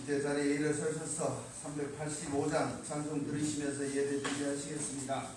이제 자리에 일어서셔서 385장 찬송 들으시면서 예배 준비하시겠습니다.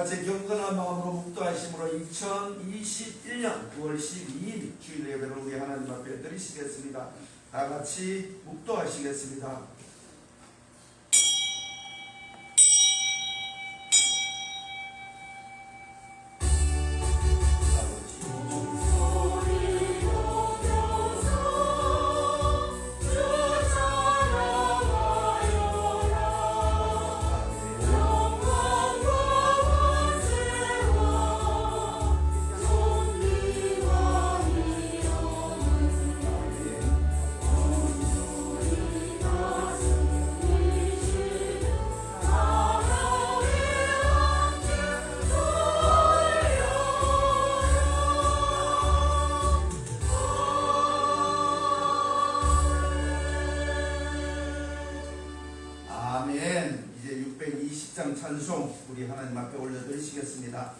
다같이 경건한 마음으로 묵도하심으로 2021년 9월 12일 주일 예배를 우리 하나님 앞에 드리시겠습니다. 다같이 묵도하시겠습니다. 아멘. 이제 620장 찬송 우리 하나님 앞에 올려드리시겠습니다.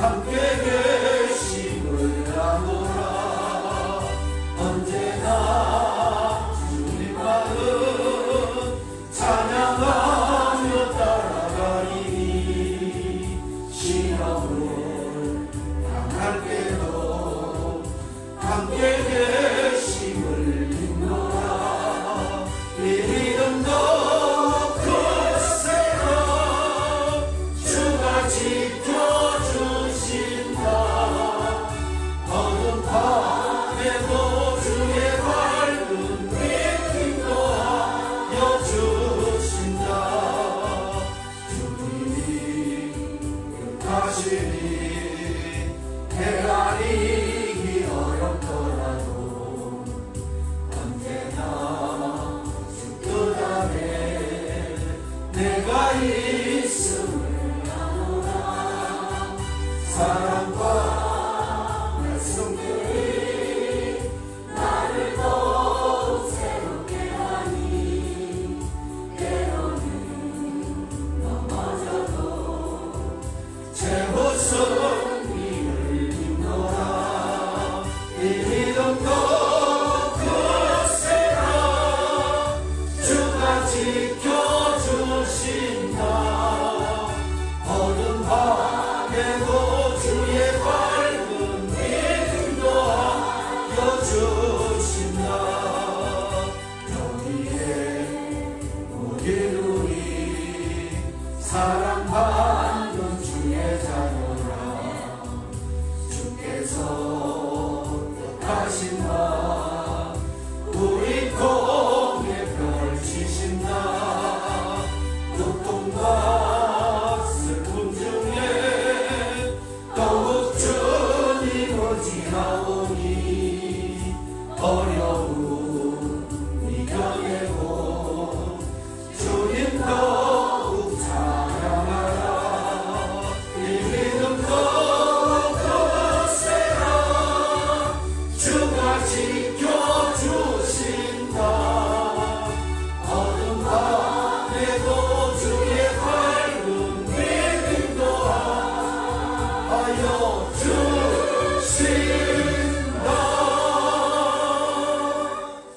함께 계심을 나누라. 하시니 내가 이기 어렵더라도 언제나 주 뜻 안에 내가 있음을 아노라. 사랑과 말씀들이 나를 더욱 새롭게 하니 때로는 넘어져도 제 모습 이를 믿노라. 이 믿음도 굳세라. 주가 지켜주신다. 어두운 밤에도 주의 밝은 믿음 도와주신다. 여기에 우리 눈이 사랑받는 주의 자녀라. 주께서 뜻하신다. 우리 공에 펼치신다. 고통과 슬픔 중에 더욱 주님 의지하오니 어려움 이겨내고 주님 더욱 사랑하라. 이 믿음 더욱 굳세라. 주가 지켜주신다. 어두운 밤에도 주의 밝은 믿음 도와하여 주신다.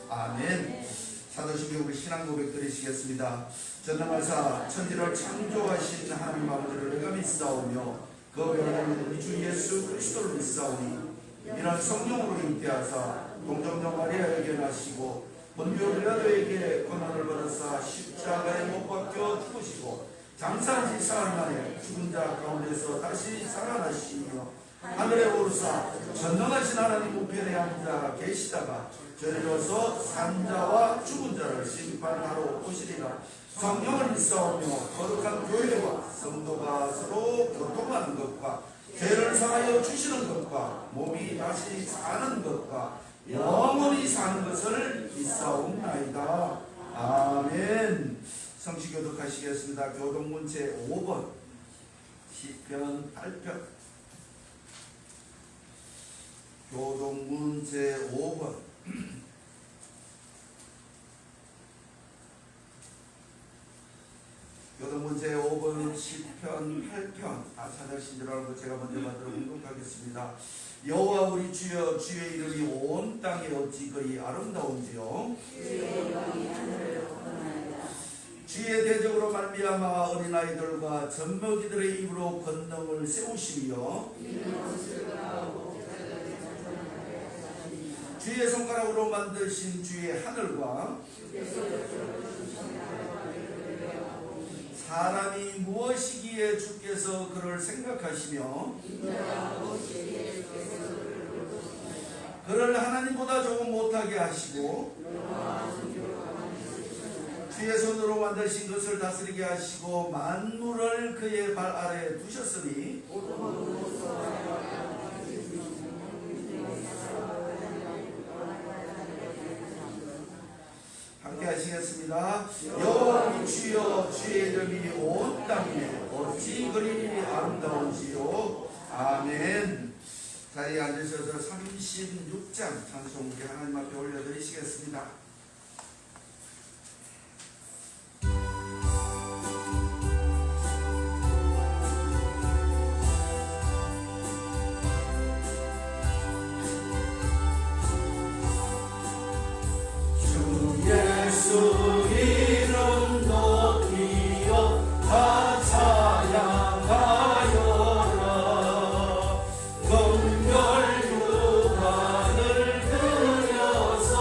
아멘. 사도신경 우리 신앙 고백 드리시겠습니다. 전능하사 천지를 창조하신 하나님 아버지를 내가 믿사오며 그 외에는 우리 주 예수 그리스도를 믿사오니 이런 성령으로 잉태하사 동정녀 마리아에게 나시고 본디오 빌라도에게 고난을 받으사 십자가에 못 박혀 죽으시고 장사한 지 사흘 만에 죽은 자 가운데서 다시 살아나시며 하늘에 오르사 전능하신 하나님 우편에 앉아 계시다가 저리로서 산자와 죽은 자를 심판하러 오시리라. 성령을 믿사오며 거룩한 교회와 성도가 서로 교통하는 것과 죄를 사하여 주시는 것과 몸이 다시 사는 것과 영원히 사는 것을 믿사옵나이다. 아멘. 성시 교독하시겠습니다. 교독문 제5번 시편 8편. 교독문 제5번 교독문 제5번 시편 8편. 찾으신 줄 알고 제가 먼저 받들어 공독하겠습니다. 여호와 우리 주여, 주의 이름이 온 땅에 어찌 그리 아름다운지요. 주의 대적으로 말미암아 어린아이들과 젖먹이들의 입으로 권능을 세우시며 주의 손가락으로 만드신 주의 하늘과 사람이 무엇이기에 주께서 그를 생각하시며 그를 하나님보다 조금 못하게 하시고 주의 손으로 만드신 것을 다스리게 하시고 만물을 그의 발 아래에 두셨으니 함께 하시겠습니다. 여호와 우리 주여, 주의 이름이 온 땅에 어찌 그리 아름다운지요. 아멘. 자리에 앉으셔서 36장 찬송기 하나님 앞에 올려드리시겠습니다. 주 이름 높이여 다 찬양하여라. 긍휼 유관을 그려서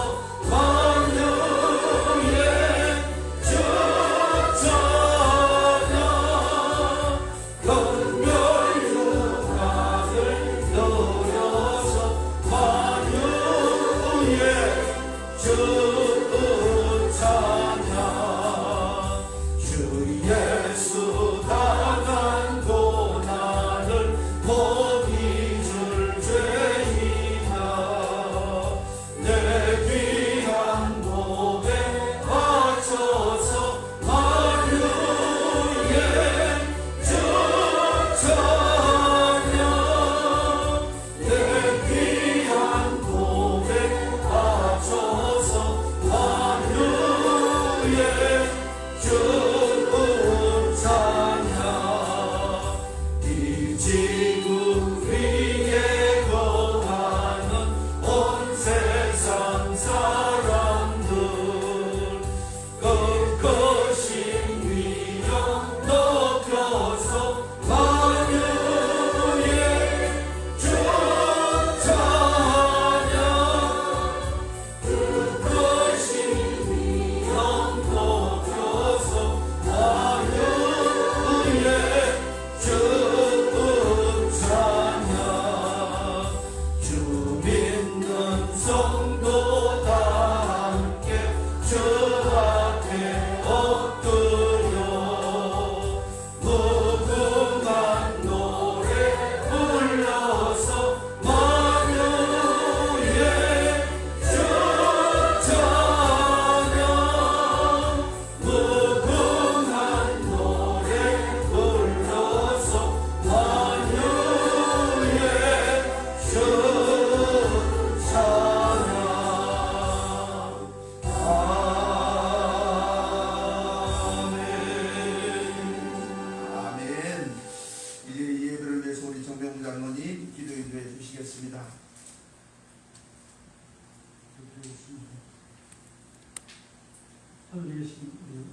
하늘에 계신 우리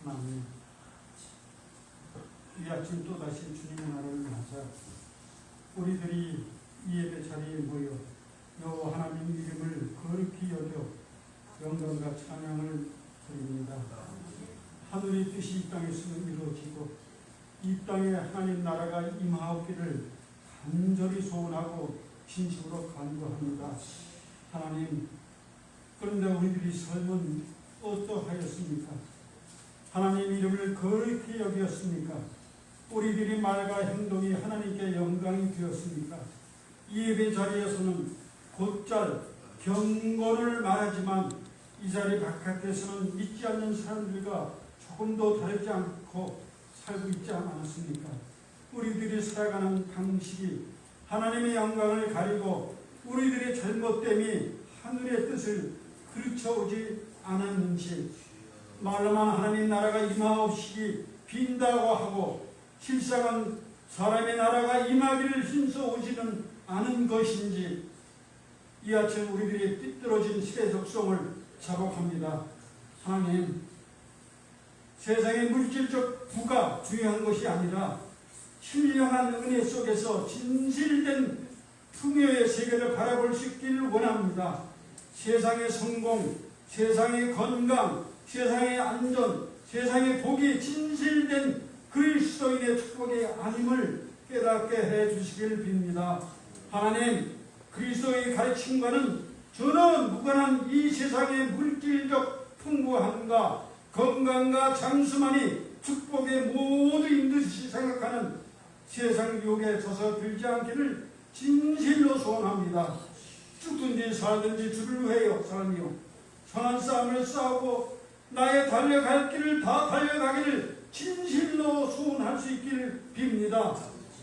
하나님, 이 아침 또다시 주님의 나라를 맞아 우리들이 이 예배 자리에 모여 여호와 하나님 이름을 거룩히 여겨 영광과 찬양을 드립니다. 하늘의 뜻이 이 땅에서 이루어지고 이 땅에 하나님 나라가 임하옵기를 간절히 소원하고 진심으로 간구합니다. 하나님, 그런데 우리들이 삶은 어떠하였습니까? 하나님 이름을 거룩히 여기었습니까? 우리들이 말과 행동이 하나님께 영광이 되었습니까? 이 예배 자리에서는 곧잘 경고를 말하지만 이 자리 바깥에서는 믿지 않는 사람들과 조금도 다르지 않고 살고 있지 않았습니까? 우리들이 살아가는 방식이 하나님의 영광을 가리고 우리들의 잘못됨이 하늘의 뜻을 그르쳐오지 않았는지, 말로만 하나님 나라가 임하옵시기 빈다고 하고 실상은 사람의 나라가 임하기를 힘써 오지는 않은 것인지, 이 아침 우리들의 삐뚤어진 시대 적성을 자복합니다. 하나님, 세상의 물질적 부가 중요한 것이 아니라 신령한 은혜 속에서 진실된 풍요의 세계를 바라볼 수 있기를 원합니다. 세상의 성공, 세상의 건강, 세상의 안전, 세상의 복이 진실된 그리스도인의 축복이 아님을 깨닫게 해주시길 빕니다. 하나님, 그리스도의 가르침과는 전혀 무관한 이 세상의 물질적 풍부함과 건강과 장수만이 축복의 모두인 듯이 생각하는 세상 유혹에 져서 들지 않기를 진실로 소원합니다. 죽든지 살든지 주를 위하여 사람이요 선한 싸움을 싸우고 나의 달려갈 길을 다 달려가기를 진실로 소원할 수 있기를 빕니다.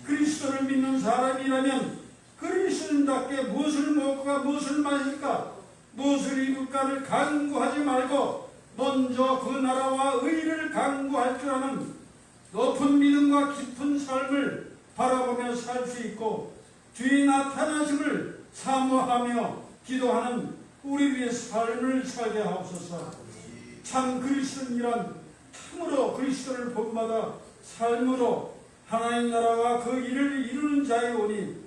그리스도를 믿는 사람이라면 그리스도인답게 무엇을 먹을까, 무엇을 마실까, 무엇을 입을까를 간구하지 말고 먼저 그 나라와 의를 간구할 줄 아는 높은 믿음과 깊은 삶을 바라보며 살 수 있고 주의 나타나심을 사모하며 기도하는 우리의 삶을 살게 하옵소서. 참 그리스도인이란 참으로 그리스도를 본받아 삶으로 하나님 나라와 그 일을 이루는 자이오니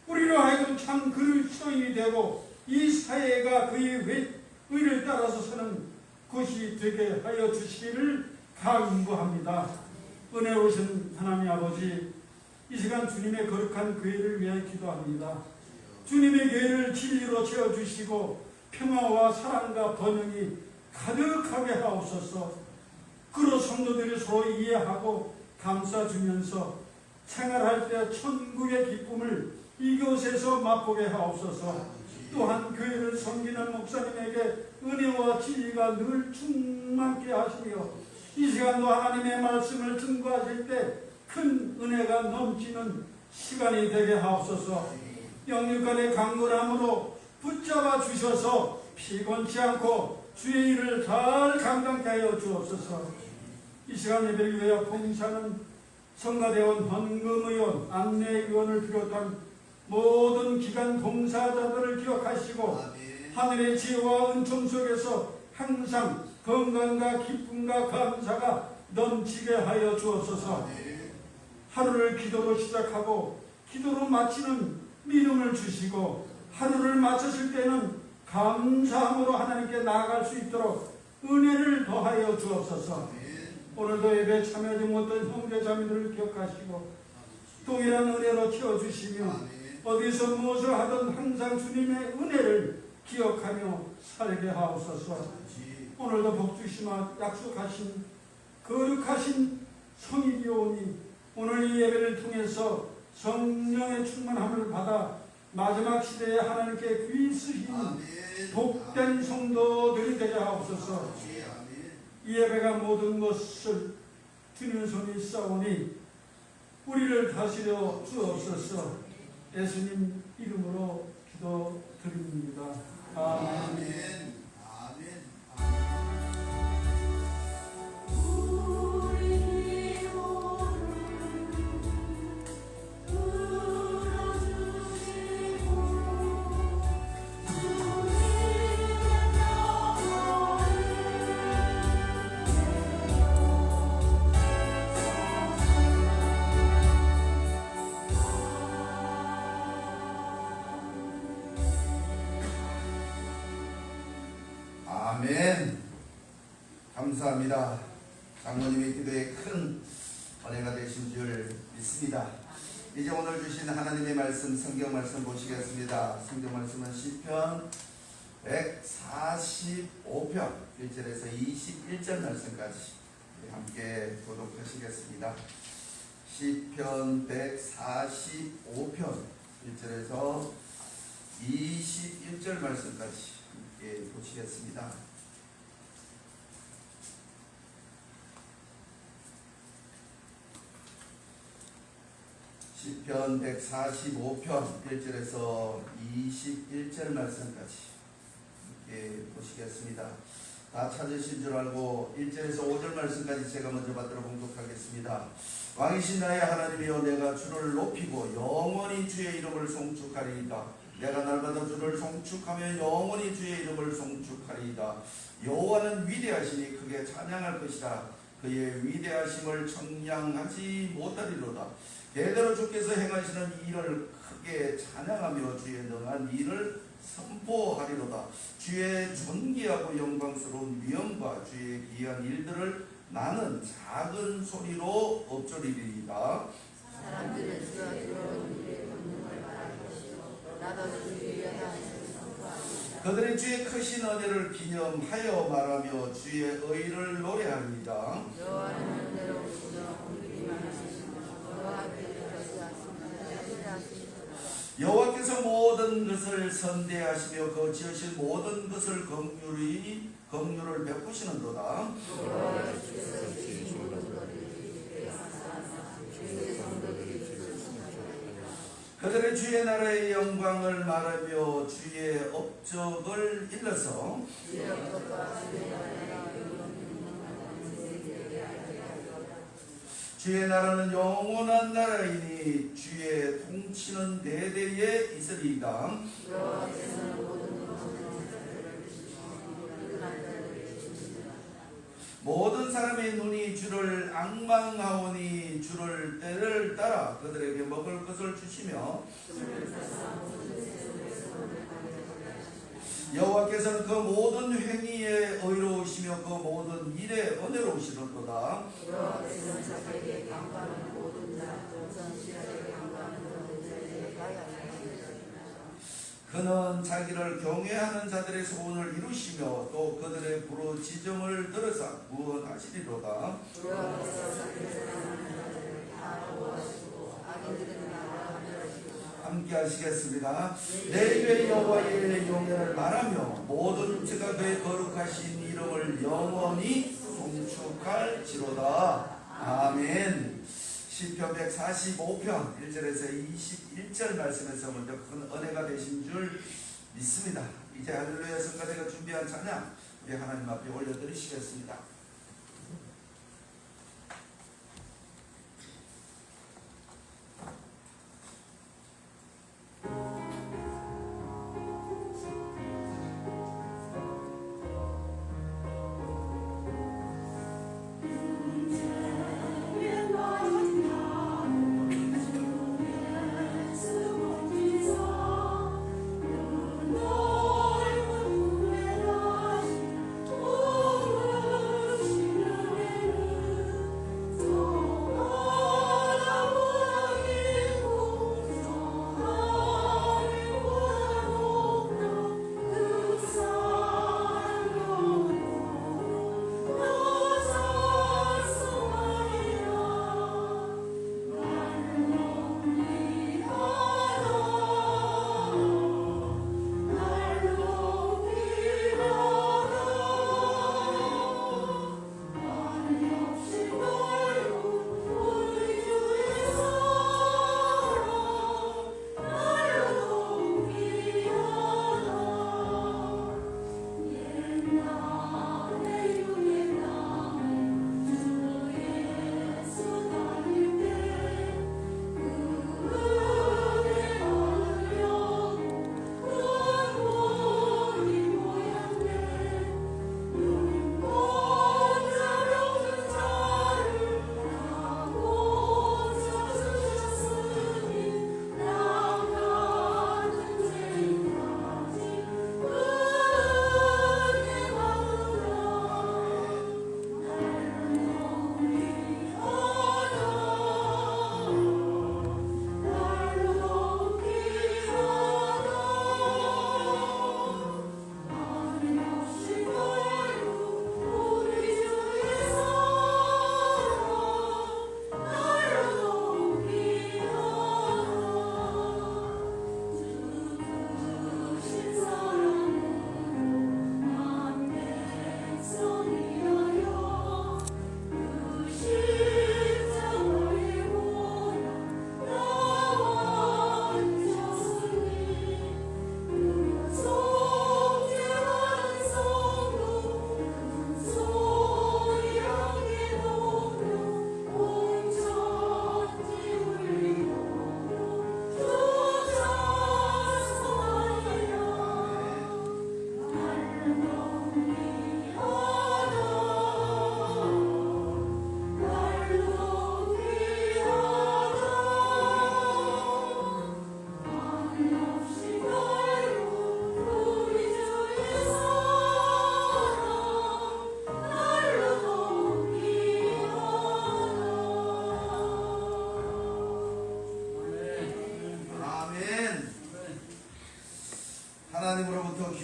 우리로 하여금 참 그리스도인이 되고 이 사회가 그의 의를 따라서 사는 것이 되게 하여 주시기를 간구합니다. 은혜로우신 하나님 아버지, 이 시간 주님의 거룩한 교회를 위하여 기도합니다. 주님의 교회를 진리로 채워주시고 평화와 사랑과 번영이 가득하게 하옵소서. 그로 성도들이 서로 이해하고 감싸주면서 생활할 때 천국의 기쁨을 이곳에서 맛보게 하옵소서. 또한 교회를 섬기는 목사님에게 은혜와 진리가 늘 충만케 하시며 이 시간도 하나님의 말씀을 증거하실 때 큰 은혜가 넘치는 시간이 되게 하옵소서. 영육간의 강건함으로 붙잡아 주셔서 피곤치 않고 주의 일을 잘 감당케 하여 주옵소서. 이 시간 예배를 위하여 봉사하는 성가대원, 헌금의원, 안내위원을 비롯한 모든 기관 봉사자들을 기억하시고 하늘의 지혜와 은총 속에서 항상 건강과 기쁨과 감사가 넘치게 하여 주옵소서. 하루를 기도로 시작하고 기도로 마치는 믿음을 주시고 하루를 마쳤을 때는 감사함으로 하나님께 나아갈 수 있도록 은혜를 더하여 주옵소서. 오늘도 예배에 참여하지 못한 형제자매들을 기억하시고 동일한 은혜로 채워주시며 어디서 무엇을 하든 항상 주님의 은혜를 기억하며 살게 하옵소서. 오늘도 복주시마 약속하신 거룩하신 성일이 오니 오늘 이 예배를 통해서 성령의 충만함을 받아 마지막 시대에 하나님께 귀 쓰신 복된 성도들이 되게 하옵소서. 이 예배가 모든 것을 주님 손에 있사오니 우리를 다스려 주옵소서. 예수님 이름으로 기도드립니다. 아멘. 감사합니다. 장모님의 기도에 큰 은혜가 되신 줄 믿습니다. 이제 오늘 주신 하나님의 말씀, 성경 말씀 보시겠습니다. 성경 말씀은 시편 145편 1절에서 21절 말씀까지 함께 교독하시겠습니다. 시편 145편 1절에서 21절 말씀까지 함께 보시겠습니다. 시편 145편 1절에서 21절 말씀까지 함께 보시겠습니다. 다 찾으신 줄 알고 1절에서 5절 말씀까지 제가 먼저 받들어 봉독하겠습니다. 왕이신 나의 하나님이여, 내가 주를 높이고 영원히 주의 이름을 송축하리이다. 내가 날마다 주를 송축하며 영원히 주의 이름을 송축하리이다. 여호와는 위대하시니 크게 찬양할 것이다. 그의 위대하심을 청량하지 못하리로다. 대대로 주께서 행하시는 일을 크게 찬양하며 주의 능한 일을 선포하리로다. 주의 존귀하고 영광스러운 위엄과 주의 귀한 일들을 나는 작은 소리로 엎조리리이다. 사람들은 주와 들어온 일의 본능을 말할 것이요 나도 주의 위대하심을 선포하리이다. 그들이 주의 크신 은혜를 기념하여 말하며 주의 의를 노래하리이다. 여호와는 은혜로우시며 공급이 많으시시며 여호와께서 전지하시며 여호와께서 모든 것을 선대하시며 그 지으신 모든 것을 긍휼을 베푸시는도다. 여호와께서 주신 모든 것들이 되었사오며 주의 성도들이 주를 칭찬하리라. 그들의 주의 나라의 영광을 말하며 주의 업적을 일러서 주의 업적과 주의 나라의 영광을 세계에 알리리로다. 주의 나라는 영원한 나라이니 주의 통치는 대대에 있으리이다. 여호와께서는 모든 것을 주시니라. 모든 사람의 눈이 주를 앙망하오니 주를 때를 따라 그들에게 먹을 것을 주시며 여호와께서는 그 모든 행위에 의로우시며 그 모든 일에 은혜로우시는도다. 여호와께서는 자기에게 강구하는 모든 자, 전시하게 강구하는 모든 자에게 가야하시리라. 그는 자기를 경외하는 자들의 소원을 이루시며 또 그들의 부르짖음을 들으사 구원하시리로다. 여호와께서 자기를 사랑하는 자들을 다 보호하시고 악인들은 나와 하늘하시고. 함께 하시겠습니다. 내 입에 여호와의 용례를 말하며 모든 육체가 그의 거룩하신 이름을 영원히 송축할지로다. 아멘. 시편 145편 1절에서 21절 말씀에서 먼저 큰 은혜가 되신 줄 믿습니다. 이제 할렐루야 성가대가 준비한 찬양 우리 하나님 앞에 올려드리시겠습니다. 넓은 물에 다시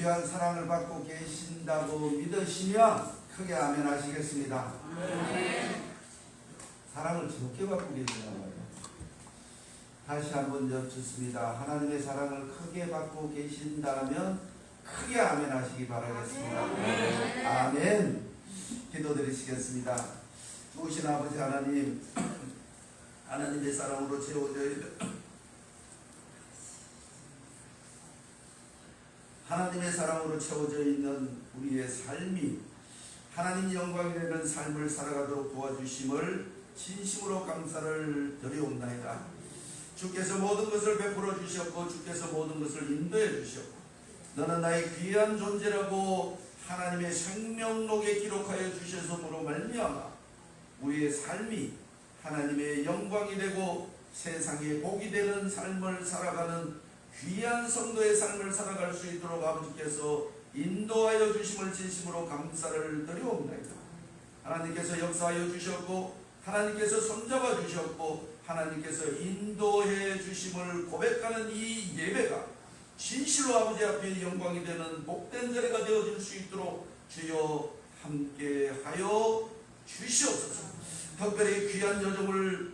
귀한 사랑을 받고 계신다고 믿으시면 크게 아멘 하시겠습니다. 사랑을 적게 받고 계시나요? 다시 한번 여쭙습니다. 하나님의 사랑을 크게 받고 계신다면 크게 아멘 하시기 바라겠습니다. 아멘. 기도드리시겠습니다. 좋으신 아버지 하나님, 하나님의 사랑으로 채워져 있는 우리의 삶이 하나님 영광이 되는 삶을 살아가도록 도와주심을 진심으로 감사를 드리옵나이다. 주께서 모든 것을 베풀어 주셨고 주께서 모든 것을 인도해 주셨고 너는 나의 귀한 존재라고 하나님의 생명록에 기록하여 주셨으므로 말미암아 우리의 삶이 하나님의 영광이 되고 세상에 복이 되는 삶을 살아가는 귀한 성도의 삶을 살아갈 수 있도록 아버지께서 인도하여 주심을 진심으로 감사를 드리옵나이다. 하나님께서 역사하여 주셨고 하나님께서 손잡아 주셨고 하나님께서 인도해 주심을 고백하는 이 예배가 진실로 아버지 앞에 영광이 되는 복된 자리가 되어질 수 있도록 주여 함께하여 주시옵소서. 특별히 귀한 여정을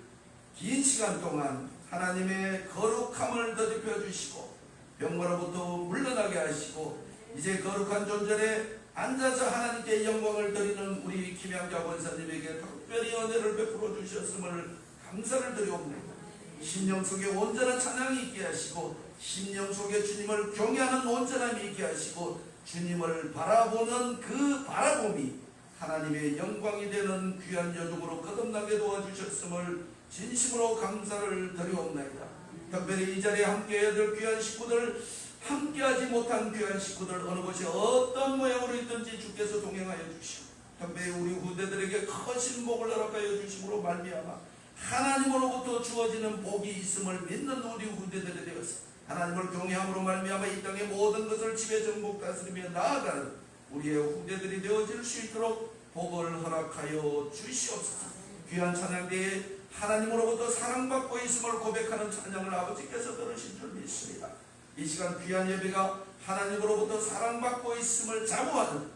긴 시간 동안 하나님의 거룩함을 더럽혀 주시고 병마로부터 물러나게 하시고 이제 거룩한 존전에 앉아서 하나님께 영광을 드리는 우리 김양자 권사님에게 특별히 은혜를 베풀어 주셨음을 감사를 드리옵나이다. 심령 속에 온전한 찬양이 있게 하시고 심령 속에 주님을 경외하는 온전함이 있게 하시고 주님을 바라보는 그 바라봄이 하나님의 영광이 되는 귀한 여정으로 거듭나게 도와주셨음을 진심으로 감사를 드리옵나이다. 특별히 이 자리에 함께해야 될 귀한 식구들, 함께하지 못한 귀한 식구들 어느 곳이 어떤 모양으로 있든지 주께서 동행하여 주시고 특별히 우리 후대들에게 크신 복을 허락하여 주심으로 말미암아 하나님으로부터 주어지는 복이 있음을 믿는 우리 후대들에 대해서 하나님을 경외함으로 말미암아 이 땅의 모든 것을 지배 정복 다스리며 나아가는 우리의 후대들이 되어질 수 있도록 복을 허락하여 주시옵소서. 귀한 찬양대에 하나님으로부터 사랑받고 있음을 고백하는 찬양을 아버지께서 들으신 줄 믿습니다. 이 시간 귀한 예배가 하나님으로부터 사랑받고 있음을 자부하는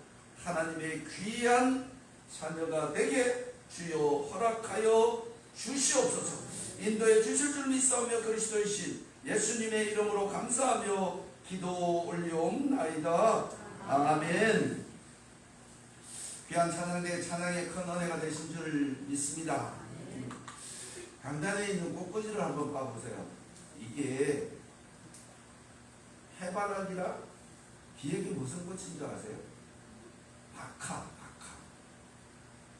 하나님의 귀한 자녀가 되게 주여 허락하여 주시옵소서. 인도해 주실 줄 믿사오며 그리스도의 신 예수님의 이름으로 감사하며 기도 올리옵나이다. 아멘. 귀한 찬양대 찬양의 큰 은혜가 되신 줄 믿습니다. 강단에 있는 꽃꽂이를 한번 봐보세요. 이게 해바라기라 비에게 무슨 꽃인 줄 아세요?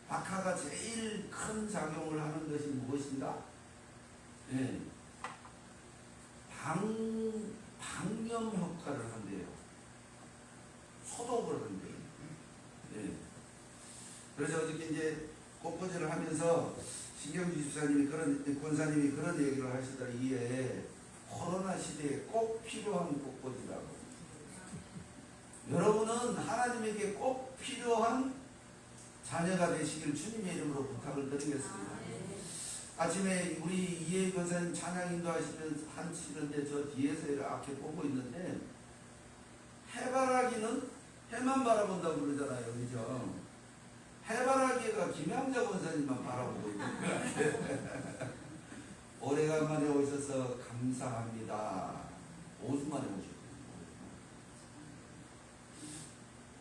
박하가 제일 큰 작용을 하는 것이 무엇인가? 예. 방염 효과를 한대요. 소독을 한대요. 예. 그래서 어저께 이제 꽃꽂이를 하면서 신경주 집사님이 권사님이 그런 얘기를 하시더라. 이게 코로나 시대에 꼭 필요한 꽃꽂이라고. 여러분은 하나님에게 꼭 필요한 자녀가 되시길 주님의 이름으로 부탁을 드리겠습니다. 아침에 우리 이해 권사님 찬양 인도하시는데 저 뒤에서 이렇게 보고 있는데 해바라기는 해만 바라본다고 그러잖아요. 그죠? 해바라기가 김양자 권사님만 바라보고 있는 거예요. 오래간만에 오셔서 감사합니다. 5주 만에 오셨거든요.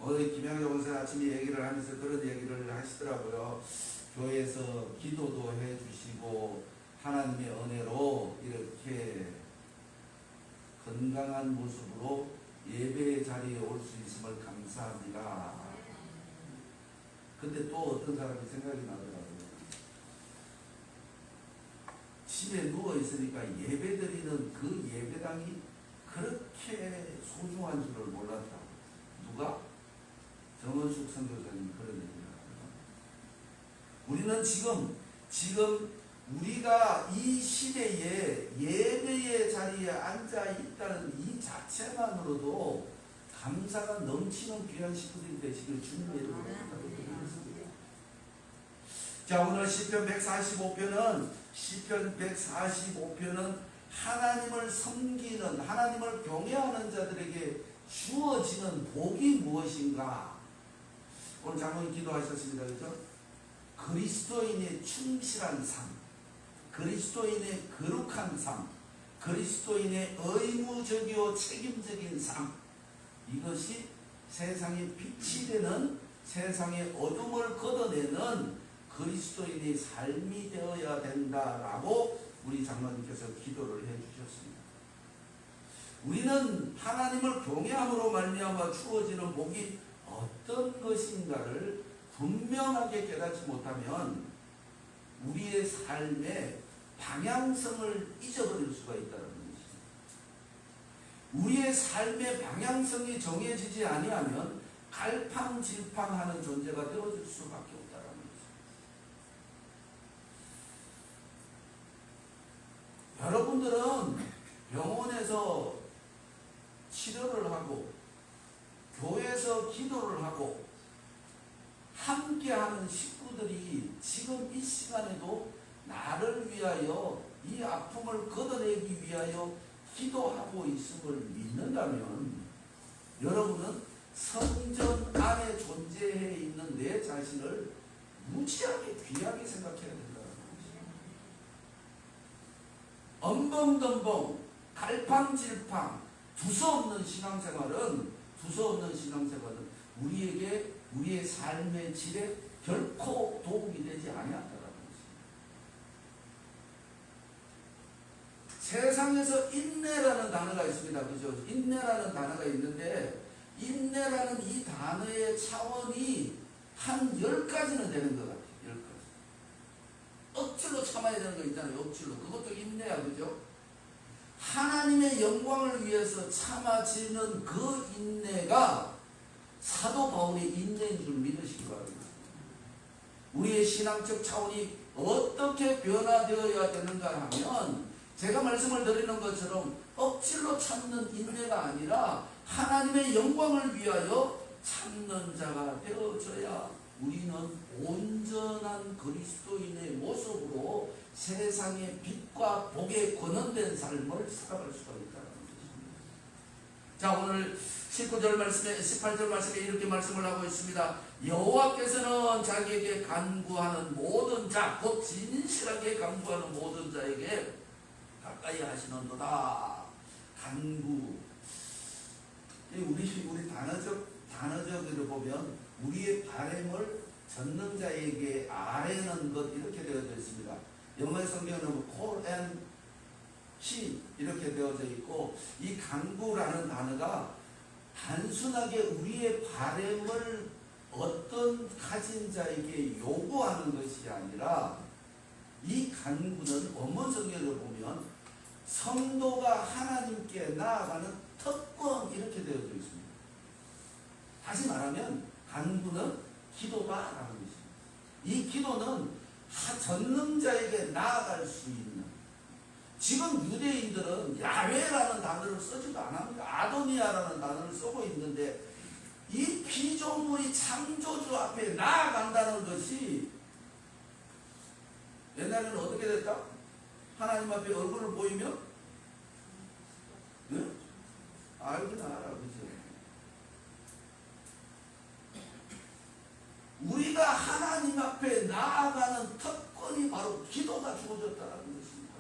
어제 김양자 권사님 아침에 얘기를 하면서 그런 얘기를 하시더라고요. 교회에서 기도도 해주시고 하나님의 은혜로 이렇게 건강한 모습으로 예배의 자리에 올 수 있음을 감사합니다. 근데 또 어떤 사람이 생각이 나더라고요. 집에 누워있으니까 예배 드리는 그 예배당이 그렇게 소중한 줄을 몰랐다. 누가? 정원숙 선교사님이 그런 얘기를 하더라고요. 우리는 지금 우리가 이 시대에 예배의 자리에 앉아 있다는 이 자체만으로도 감사가 넘치는 귀한 식구들이 되시길 주님의 이름으로 부탁드리겠습니다. 자, 오늘 시편 145편은 하나님을 섬기는, 하나님을 경외하는 자들에게 주어지는 복이 무엇인가? 오늘 장로님 기도하셨습니다. 그죠? 그리스도인의 충실한 삶, 그리스도인의 거룩한 삶, 그리스도인의 의무적이요 책임적인 삶, 이것이 세상의 빛이 되는, 세상의 어둠을 걷어내는 그리스도인의 삶이 되어야 된다라고 우리 장로님께서 기도를 해주셨습니다. 우리는 하나님을 경외함으로 말미암아 주어지는 복이 어떤 것인가를 분명하게 깨닫지 못하면 우리의 삶의 방향성을 잊어버릴 수가 있다는 것입니다. 우리의 삶의 방향성이 정해지지 아니하면 갈팡질팡하는 존재가 되어질 수밖에 없다는 것입니다. 여러분들은 병원에서 치료를 하고 교회에서 기도를 하고 함께하는 식구들이 지금 이 시간에도 나를 위하여 이 아픔을 걷어내기 위하여 기도하고 있음을 믿는다면 여러분은 성전 안에 존재해 있는 내 자신을 무지하게 귀하게 생각해야 된다는 것입니다. 엄벙덤벙 갈팡질팡 두서없는 신앙생활은 우리에게 우리의 삶의 질에 결코 도움이 되지 아니한다는 것입니다. 세상에서 인내라는 단어가 있습니다. 그죠? 인내라는 단어가 있는데 인내라는 이 단어의 차원이 한 10가지는 되는 것 같아요. 10가지. 억지로 참아야 되는 거 있잖아요. 억지로. 그것도 인내야. 그죠? 하나님의 영광을 위해서 참아지는 그 인내가 사도 바울의 인내인 줄 믿으시기 바랍니다. 우리의 신앙적 차원이 어떻게 변화되어야 되는가 하면 제가 말씀을 드리는 것처럼 억지로 참는 인내가 아니라 하나님의 영광을 위하여 참는 자가 되어져야 우리는 온전한 그리스도인의 모습으로 세상의 빛과 복에 권한된 삶을 살아갈 수가 있다는 것입니다. 자, 오늘 19절 말씀에 18절 말씀에 이렇게 말씀을 하고 있습니다. 여호와께서는 자기에게 간구하는 모든 자, 곧 진실하게 간구하는 모든 자에게 가까이 하시는도다. 간구. 우리 단어적으로 보면 우리의 바램을 젖는 자에게 아뢰는 것 이렇게 되어져 있습니다. 영어 성경은 call and she 이렇게 되어져 있고 이 간구라는 단어가 단순하게 우리의 바램을 어떤 가진 자에게 요구하는 것이 아니라 이 간구는 원문 성경을 보면 성도가 하나님께 나아가는 특권 이렇게 되어져 있습니다. 다시 말하면 간구는 기도다라는 것입니다. 이 기도는 전능자에게 나아갈 수 있는, 지금 유대인들은 야훼라는 단어를 쓰지도 않습니다. 아도니아라는 단어를 쓰고 있는데 이 피조물이 창조주 앞에 나아간다는 것이 옛날에는 어떻게 됐다? 하나님 앞에 얼굴을 보이면 네? 알긴 알아. 그죠? 우리가 하나님 앞에 나아가는 특권이 바로 기도가 주어졌다는 것입니다.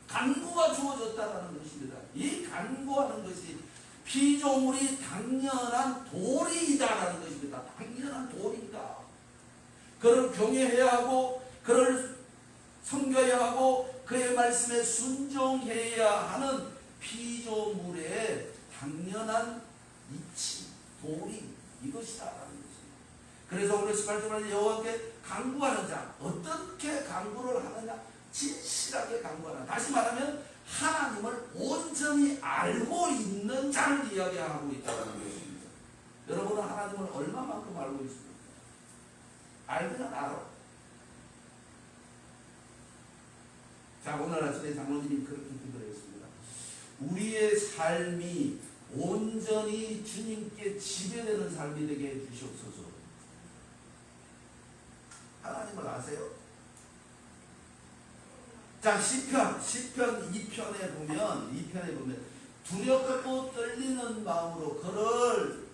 간구가 주어졌다는 것입니다. 이 간구하는 것이 피조물이 당연한 도리이다라는 것입니다. 당연한 도리이다. 그를 경외해야 하고 그를 섬겨야 하고 그의 말씀에 순종해야 하는 피조물의 당연한 이치, 도리, 이것이다라는 것입니다. 그래서 오늘 18절에 여호와께 간구하는 자, 어떻게 간구를 하느냐? 진실하게 간구하는, 다시 말하면 하나님을 온전히 알고 있는 자를 이야기하고 있다는 것입니다. 여러분은 하나님을 얼마만큼 알고 있습니까? 알기는 알아. 자, 오늘 아침에 장로님이 그렇게 기도를 했습니다. 우리의 삶이 온전히 주님께 지배되는 삶이 되게 해주시옵소서. 하나님을 아세요? 자, 시편 2편에 보면 두렵고 떨리는 마음으로 그를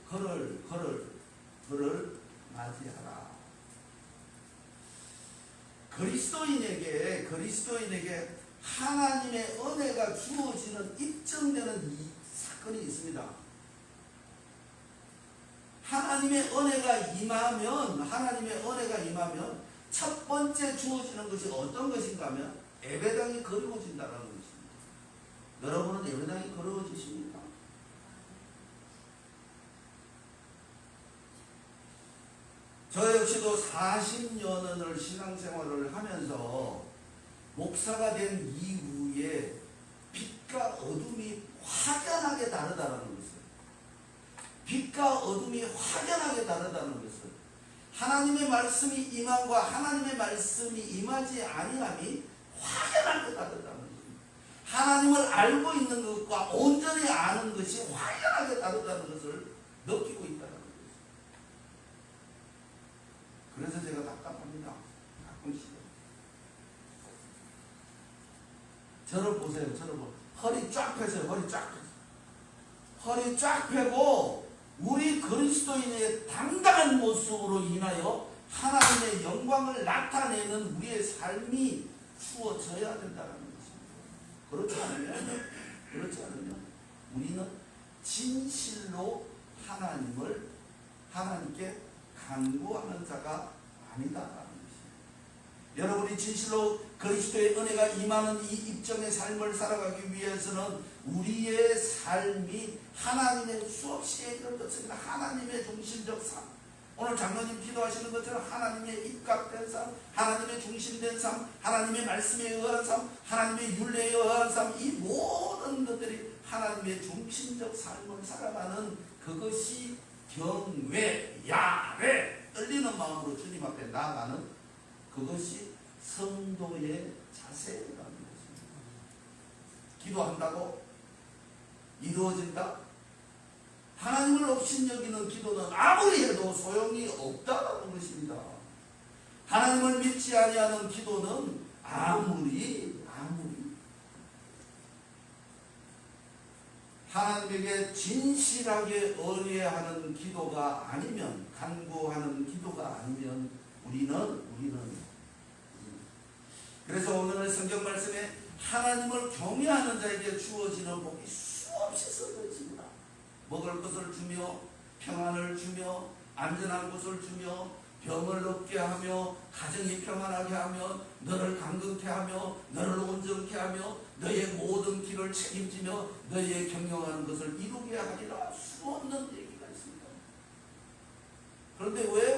맞이하라. 그리스도인에게 하나님의 은혜가 주어지는 입증되는 이 사건이 있습니다. 하나님의 은혜가 임하면 첫 번째 주어지는 것이 어떤 것인가 하면 예배당이 거리워진다는 것입니다. 여러분은 예배당이 거리워지십니까? 저 역시도 40년을 신앙생활을 하면서 목사가 된 이후에 빛과 어둠이 확연하게 다르다는 것을, 빛과 어둠이 확연하게 다르다는 것을, 하나님의 말씀이 임함과 하나님의 말씀이 임하지 아니함이 확연하게 다르다는 것입니다. 하나님을 알고 있는 것과 온전히 아는 것이 확연하게 다르다는 것을 느끼고 있다는 것입니다. 그래서 제가 답답합니다. 가끔씩. 저를 보세요. 허리 쫙 펴세요. 허리 쫙 펴고 우리 그리스도인의 당당한 모습으로 인하여 하나님의 영광을 나타내는 우리의 삶이 주어져야 된다는 것입니다. 그렇지 않으면 우리는 진실로 하나님께 간구하는 자가 아니다라는 것입니다. 여러분이 진실로 그리스도의 은혜가 임하는 이 입정의 삶을 살아가기 위해서는 우리의 삶이 하나님의 수없이 얘기했습니다. 하나님의 중심적 삶. 오늘 장로님 기도하시는 것처럼 하나님의 입각된 삶, 하나님의 중심된 삶, 하나님의 말씀에 의한 삶, 하나님의 율례에 의한 삶, 이 모든 것들이 하나님의 중심적 삶을 살아가는 그것이 경외, 야외, 떨리는 마음으로 주님 앞에 나아가는 그것이 성도의 자세라는 것입니다. 기도한다고 이루어진다? 하나님을 업신여기는 기도는 아무리 해도 소용이 없다는 것입니다. 하나님을 믿지 아니하는 기도는 아무리 하나님에게 진실하게 의뢰하는 기도가 아니면, 간구하는 기도가 아니면 우리는 그래서 오늘 성경 말씀에 하나님을 경외하는 자에게 주어지는 복이 수없이 쏟아져 있습니다. 먹을 것을 주며 평안을 주며 안전한 곳을 주며 병을 없게 하며 가정이 평안하게 하며 너를 강건케 하며 너를 온전케 하며 너의 모든 길을 책임지며 너의 경영하는 것을 이루게 하리라. 수없는 얘기가 있습니다. 그런데 왜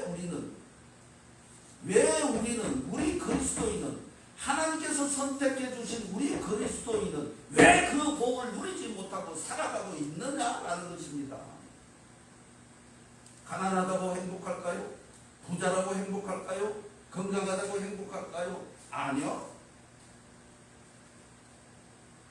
우리는 우리 그리스도인은 하나님께서 선택해 주신 우리 그리스도인은 왜 그 복을 누리지 못하고 살아가고 있느냐라는 것입니다. 가난하다고 행복할까요? 부자라고 행복할까요? 건강하다고 행복할까요? 아니요.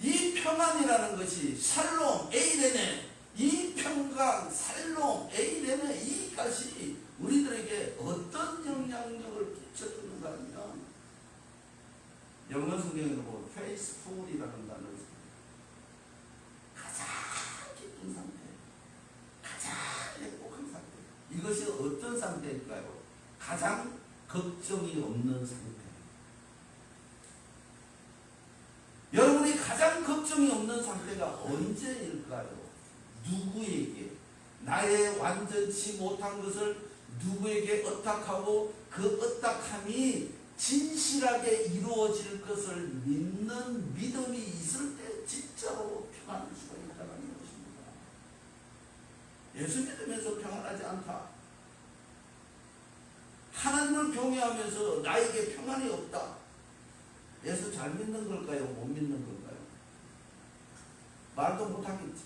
이 평안이라는 것이 샬롬, 에이레네, 이 평강, 살롬, 에이레네, 이것이 우리들에게 어떤 영향력을 끼쳐주는가 하면 영어 성경으로 보면 페이스풀이라는 단어를 씁니다. 가장 기쁜 상태, 가장 행복한 상태. 이것이 어떤 상태일까요? 가장 걱정이 없는 상태. 여러분이 가장 걱정이 없는 상태가 언제일까요? 누구에게? 나의 완전치 못한 것을 누구에게 의탁하고 그 의탁함이 진실하게 이루어질 것을 믿는 믿음이 있을 때 진짜로 평안할 수가 있다는 것입니다. 예수 믿으면서 평안하지 않다. 하나님을 경외하면서 나에게 평안이 없다. 예수 잘 믿는 걸까요? 못 믿는 걸까요? 말도 못하겠지.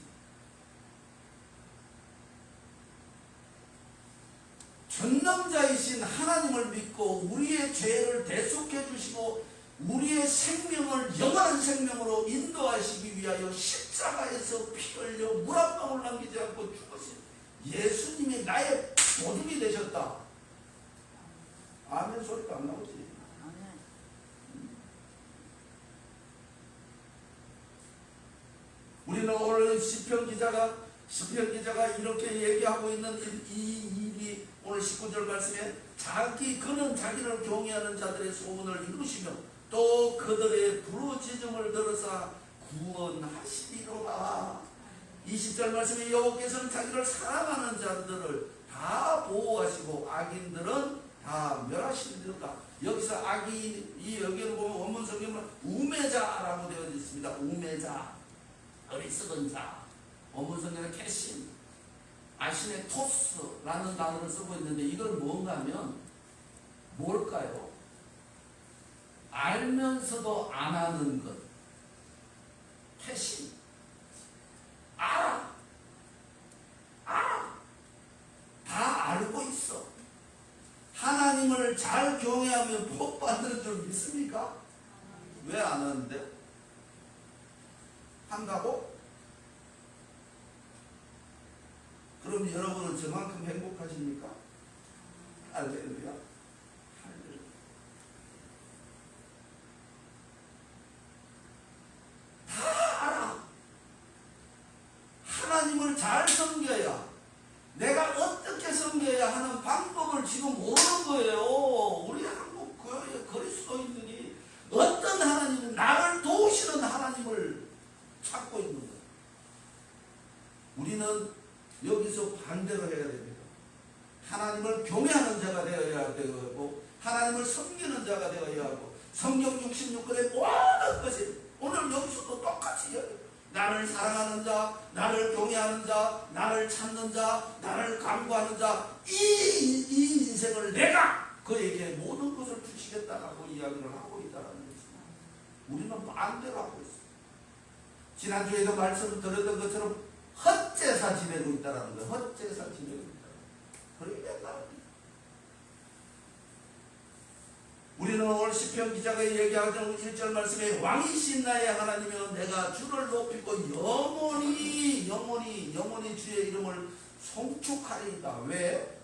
전능자이신 하나님을 믿고 우리의 죄를 대속해 주시고 우리의 생명을 영원한 생명으로 인도하시기 위하여 십자가에서 피 흘려 물 한 방울 남기지 않고 죽으신 예수님이 나의 보증이 되셨다. 아멘 소리가 안 나오지. 우리는 오늘 시편 기자가 이렇게 얘기하고 있는 이 일이 오늘 19절 말씀에 그는 자기를 경외하는 자들의 소원을 이루시며 또 그들의 부르짖음을 들으사 구원하시리로다. 20절 말씀에 여호와께서는 자기를 사랑하는 자들을 다 보호하시고 악인들은 다 멸하시리로다. 여기서 여기를 보면 원문 성경은 우매자라고 되어 있습니다. 우매자, 어리석은 자. 원문 성경은 캐신, 아신의 토스라는 단어를 쓰고 있는데 이걸 뭔가 하면 뭘까요? 알면서도 안 하는 것. 캐신. 알아. 다 알고 있어. 하나님을 잘 경외하면 복 받는 줄 믿습니까? 왜 안 하는데? 한다고? 그럼 여러분은 저만큼 행복하십니까? 할렐루야. 다 알아. 하나님을 잘 섬겨야, 내가 어떻게 섬겨야 하는 방법을 지금 모르는 거예요. 우리 한국 교회 그리스도인들이 어떤 하나님은 나를 도우시는 하나님을 찾고 있는 거예요. 우리는 여기서 반대로 해야 됩니다. 하나님을 경외하는 자가 되어야 되고 하나님을 섬기는 자가 되어야 하고 성경 66권의 모든 것이 오늘 여기서도 똑같이 나를 사랑하는 자, 나를 경외하는 자, 나를 찾는 자, 나를 간구하는 자, 이 인생을 내가 그에게 모든 것을 주시겠다라고 이야기를 하고 있다는 것입니다. 우리는 반대로 하고 있습니다. 지난주에도 말씀을 드렸던 것처럼 헛제사 지내고 있다는 거예요. 헛제사 지내고 있다. 그렇게 된다는 거예요. 우리는 오늘 시편 기자가 얘기하는 1절 말씀에 왕이신 나의 하나님이여 내가 주를 높이고 영원히 주의 이름을 송축하리이다. 왜?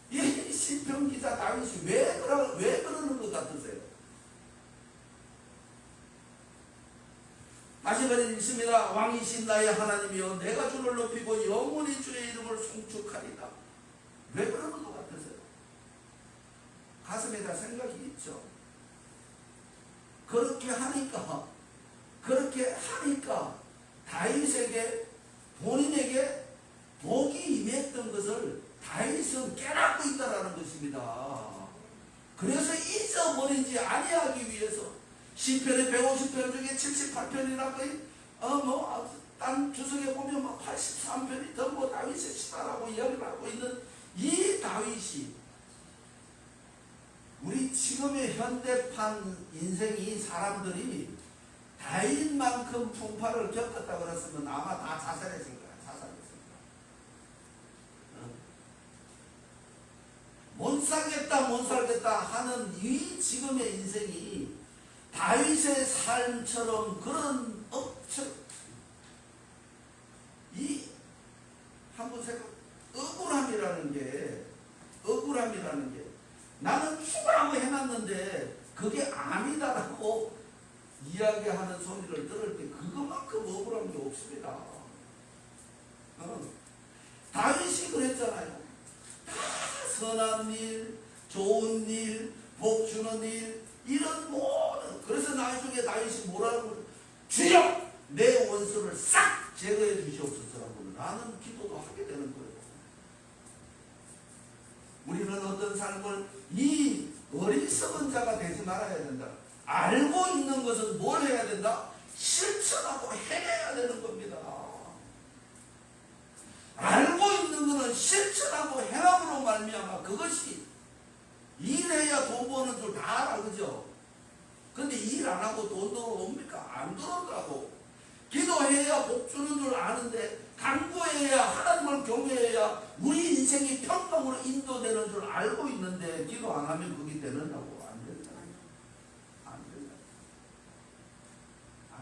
이 시편 기자 다윗이 왜 그러는 것 같으세요? 다시 말씀입니다. 왕이신 나의 하나님이여 내가 주를 높이고 영원히 주의 이름을 송축하리이다. 왜 그러는 것 같으세요? 가슴에다 생각이 있죠. 그렇게 하니까 다윗에게 본인에게 복이 임했던 것을 다윗은 깨닫고 있다라는 것입니다. 그래서 잊어버리지 아니하기 위해서 시편의 150편 중에 78편이라고 딴 주석에 보면 83편이 더 다윗의 시다라고 이야기를 하고 있는 이 다윗이 우리 지금의 현대판 인생이 사람들이 다윗만큼 풍파를 겪었다 그랬으면 아마 다 자살했을 거야. 못 살겠다 하는 이 지금의 인생이 다윗의 삶처럼 그런 한번 생각, 억울함이라는 게 나는 죽으라고 해놨는데 그게 아니다라고 이야기하는 소리를 들을 때 그것만큼 억울한 게 없습니다. 다윗이 그랬잖아요. 다 선한 일, 좋은 일, 복 주는 일, 이런 모든, 그래서 나중에 다윗이 뭐라고, 주여 내 원수를 싹 제거해 주시옵소서라고 라는 기도도 하게 되는 거예요. 우리는 어떤 삶을 이 어리석은 자가 되지 말아야 된다. 알고 있는 것은 뭘 해야 된다? 실천하고 행해야 되는 겁니다. 알고 있는 것은 실천하고 행함으로 말미암아 그것이 일해야 돈 버는 줄 다 알아, 그죠? 근데 일 안 하고 돈 들어옵니까? 안 들어온다고. 기도해야 복 주는 줄 아는데 간구해야 하나님을 경외해야 우리 인생이 평강으로 인도되는 줄 알고 있는데 기도 안 하면 그게 되는다고. 안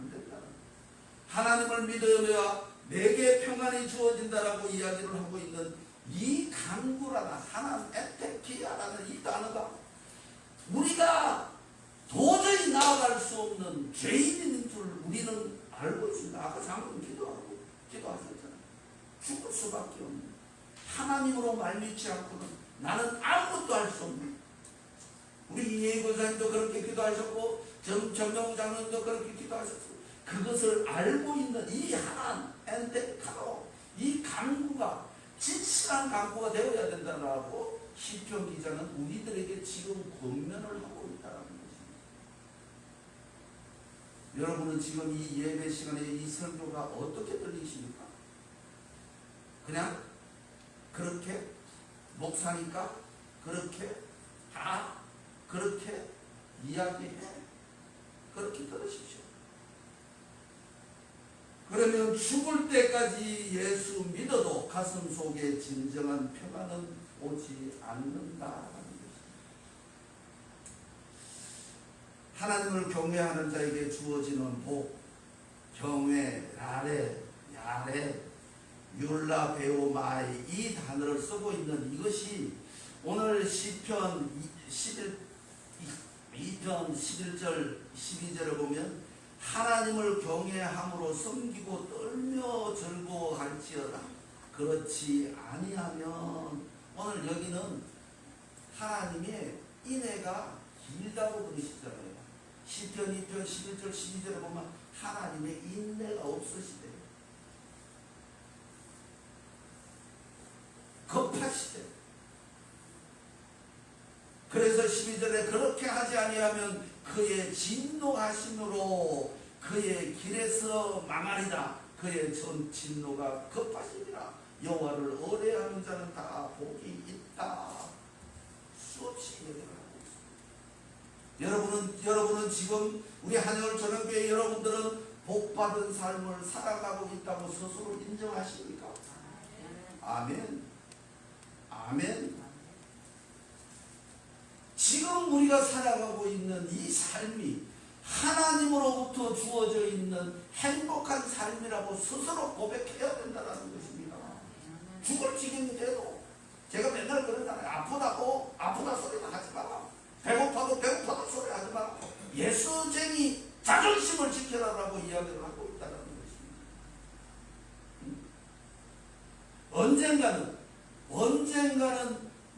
된다. 하나님을 믿어야 내게 평안이 주어진다라고 이야기를 하고 있는 이 간구라는 하나님 에테키아라는 이 단어가 우리가 도저히 나아갈 수 없는 죄인인 줄 우리는 알고 있습니다. 아까 장로님 기도하셨잖아요. 죽을 수밖에 없는, 하나님으로 말미치 않고는 나는 아무것도 할 수 없는, 우리 이혜고사님도 그렇게 기도하셨고 정명우 장로님도 그렇게 기도하셨고, 그것을 알고 있는 이 하나님 엔데카로, 이 간구가 진실한 간구가 되어야 된다라고 시편 기자는 우리들에게 지금 권면을 하고 있다는 것입니다. 여러분은 지금 이 예배 시간에 이 설교가 어떻게 들리십니까? 그냥 그렇게 목사니까 그렇게 다 그렇게 이야기해, 그렇게 들으십시오. 그러면 죽을 때까지 예수 믿어도 가슴 속에 진정한 평안은 오지 않는다라는 것입니다. 하나님을 경외하는 자에게 주어지는 복, 경외, 라레, 야레, 율라, 베오마이, 이 단어를 쓰고 있는 이것이 오늘 시편 2편 11절 12절을 보면 하나님을 경외함으로 섬기고 떨며 즐거워할지어다. 그렇지 아니하면, 오늘 여기는 하나님의 인애가 길다고 그러시잖아요. 시편 2편 11절 12절에 보면 하나님의 인내가 없으시대, 급하시대. 그래서 12절에 그렇게 하지 아니하면 그의 진노하심으로 그의 길에서 망하리라. 그의 전 진노가 급하시리라. 여호와를 의뢰하는 자는 다 복이 있다. 수없이 얘기를 하고 있습니다. 여러분은 지금 우리 한여울 저녁교회 여러분들은 복받은 삶을 살아가고 있다고 스스로 인정하십니까? 아멘. 아멘. 지금 우리가 살아가고 있는 이 삶이 하나님으로부터 주어져 있는 행복한 삶이라고 스스로 고백해야 된다는 것입니다. 죽을 지경이 돼도, 제가 맨날 그러잖아요. 아프다 소리는 하지 마라. 배고파도 소리 하지 마라. 예수쟁이 자존심을 지켜라라고 이야기를 하고 있다는 것입니다. 언젠가는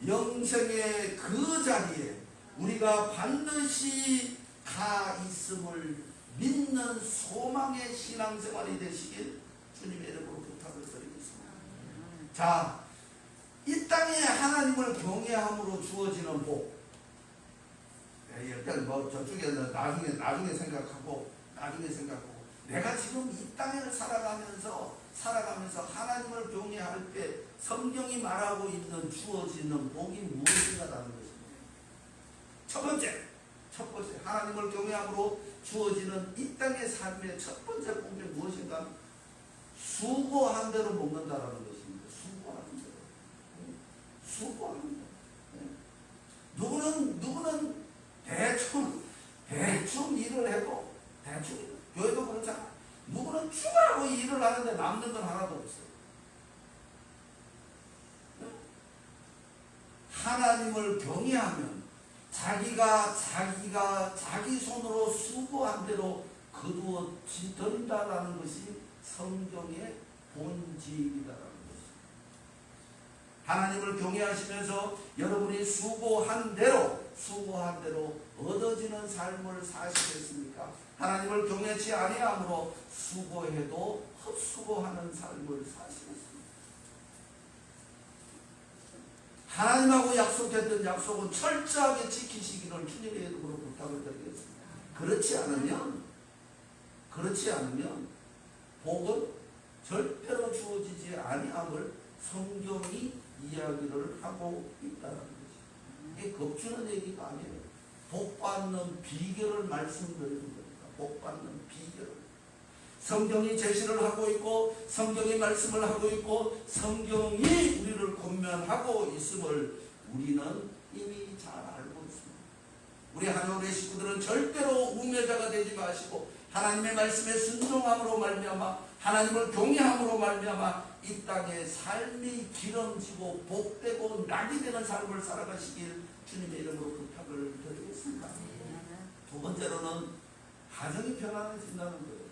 영생의 그 자리에 우리가 반드시 가 있음을 믿는 소망의 신앙생활이 되시길 주님의 이름으로 부탁을 드리겠습니다. 자, 이 땅에 하나님을 경외함으로 주어지는 복, 일단 저쪽에는 나중에 생각하고 내가 지금 이 땅을 살아가면서 하나님을 경외할 때 성경이 말하고 있는 주어지는 복이 무엇인가라는 것입니다. 첫 번째 하나님을 경외함으로 주어지는 이 땅의 삶의 첫 번째 복이 무엇인가? 수고한 대로 먹는다라는 것입니다. 수고하는 대로. 누구는 대충 일을 해도, 교회도 그렇잖아. 누구는 죽으라고 일을 하는데 남는 건 하나도 없어요. 하나님을 경외하면 자기가 자기 손으로 수고한 대로 거두어진다라는 것이 성경의 본질이다라는 것입니다. 하나님을 경외하시면서 여러분이 수고한 대로 얻어지는 삶을 사시겠습니까? 하나님을 경외치 아니함으로 수고해도 헛수고하는 삶을 사시겠습니까? 하나님하고 약속했던 약속은 철저하게 지키시기를 주님의 이름으로 부탁을 드리겠습니다. 그렇지 않으면 복은 절대로 주어지지 아니함을 성경이 이야기를 하고 있다는 것입니다. 이게 겁주는 얘기가 아니에요. 복받는 비결을 말씀드리는 겁니다. 복받는 비결을. 성경이 제시를 하고 있고, 성경이 말씀을 하고 있고, 성경이 우리를 권면하고 있음을 우리는 이미 잘 알고 있습니다. 우리 한여울의 식구들은 절대로 우매자가 되지 마시고 하나님의 말씀에 순종함으로 말미암아, 하나님을 경외함으로 말미암아 이 땅의 삶이 기름지고 복되고 낙이 되는 삶을 살아가시길 주님의 이름으로 부탁을 드리겠습니다. 두 번째로는 가정이 편안해진다는 거예요.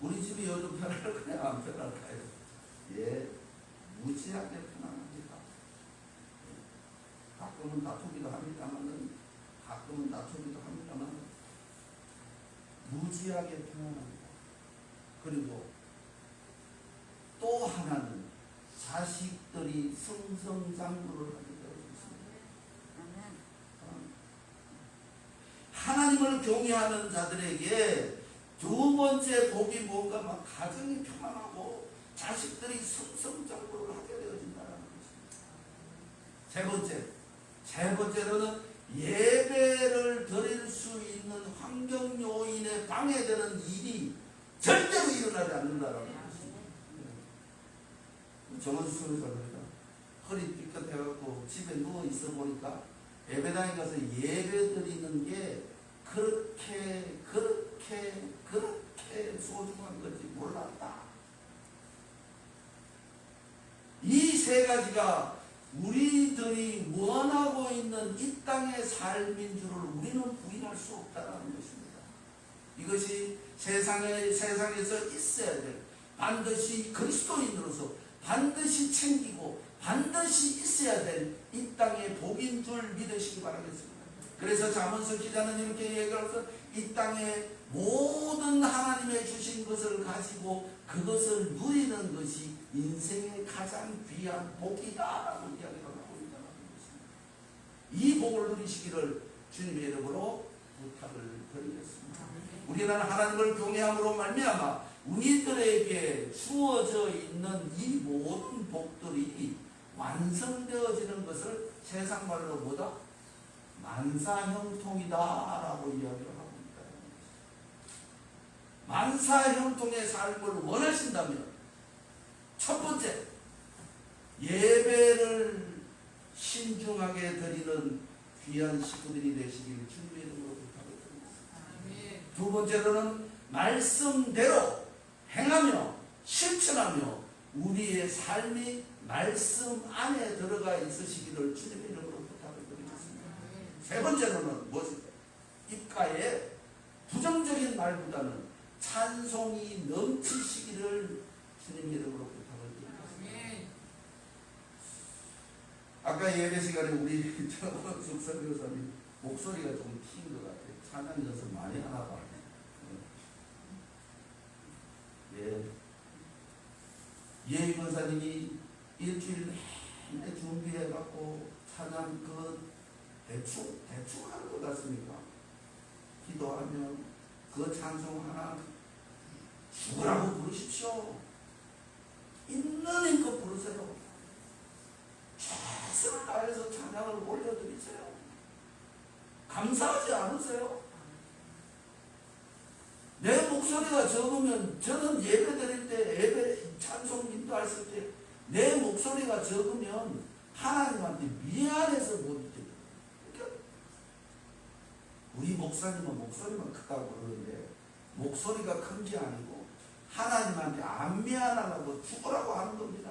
우리 집이 요즘 편할까요? 안 편할까요? 예, 무지하게 편안합니다. 가끔은 다투기도 합니다만, 무지하게 편안합니다. 그리고 또 하나는 자식들이 승승장구를 하게 되어 있습니다. 하나님을 경외하는 자들에게 두 번째 복이 뭔가 막 가정이 평안하고 자식들이 승승장구를 하게 되어진다는 것입니다. 세 번째로는 예배를 드릴 수 있는 환경 요인에 방해되는 일이 절대로 일어나지 않는다는 것입니다. 정원수 선교사입니다. 허리 삐끗해갖고 집에 누워 있어 보니까 예배당에 가서 예배 드리는 게 그렇게 소중한 건지 몰랐다. 이 세 가지가 우리들이 원하고 있는 이 땅의 삶인 줄을 우리는 부인할 수 없다는 것입니다. 이것이 세상에서 있어야 될, 반드시 그리스도인으로서 반드시 챙기고 반드시 있어야 될 이 땅의 복인 줄 믿으시기 바라겠습니다. 그래서 잠언서 기자는 이렇게 얘기해서 이 땅의 모든 하나님의 주신 것을 가지고 그것을 누리는 것이 인생의 가장 귀한 복이다라고 이야기를 하고 있다는 것입니다. 이 복을 누리시기를 주님의 이름으로 부탁을 드리겠습니다. 우리는 하나님을 경외함으로 말미암아 우리들에게 주어져 있는 이 모든 복들이 완성되어지는 것을 세상 말로 뭐다? 만사형통이다라고 이야기를 하고 있다. 만사형통의 삶을 원하신다면 첫 번째, 예배를 신중하게 드리는 귀한 식구들이 되시길 주님의 이름으로 부탁을 드립니다. 두 번째로는 말씀대로 행하며 실천하며 우리의 삶이 말씀 안에 들어가 있으시기를 주님의 이름으로 부탁을 드리겠습니다. 세 번째로는 무엇입니까? 입가에 부정적인 말보다는 찬송이 넘치시기를 주님의 이름으로 부탁을 드리겠습니다. 아까 예배 시간에 우리 정원숙 선교사님 목소리가 좀 튀는 것 같아요. 찬양 연습 많이 하나 봐요. 예희 권사님이 일주일 내내 준비해갖고 찬양 대충 하는 것 같습니까? 기도하면 그 찬송 하나 죽으라고 부르십시오. 있는 힘껏 부르세요. 최선을 다해서 찬양을 올려드리세요. 감사하지 않으세요? 내 목소리가 적으면 저는 예배 드릴 때 예배 찬송 인도했을 때 내 목소리가 적으면 하나님한테 미안해서 못 드려요. 우리 목사님은 목소리만 크다고 그러는데 목소리가 큰 게 아니고 하나님한테 안 미안하라고 죽으라고 하는 겁니다.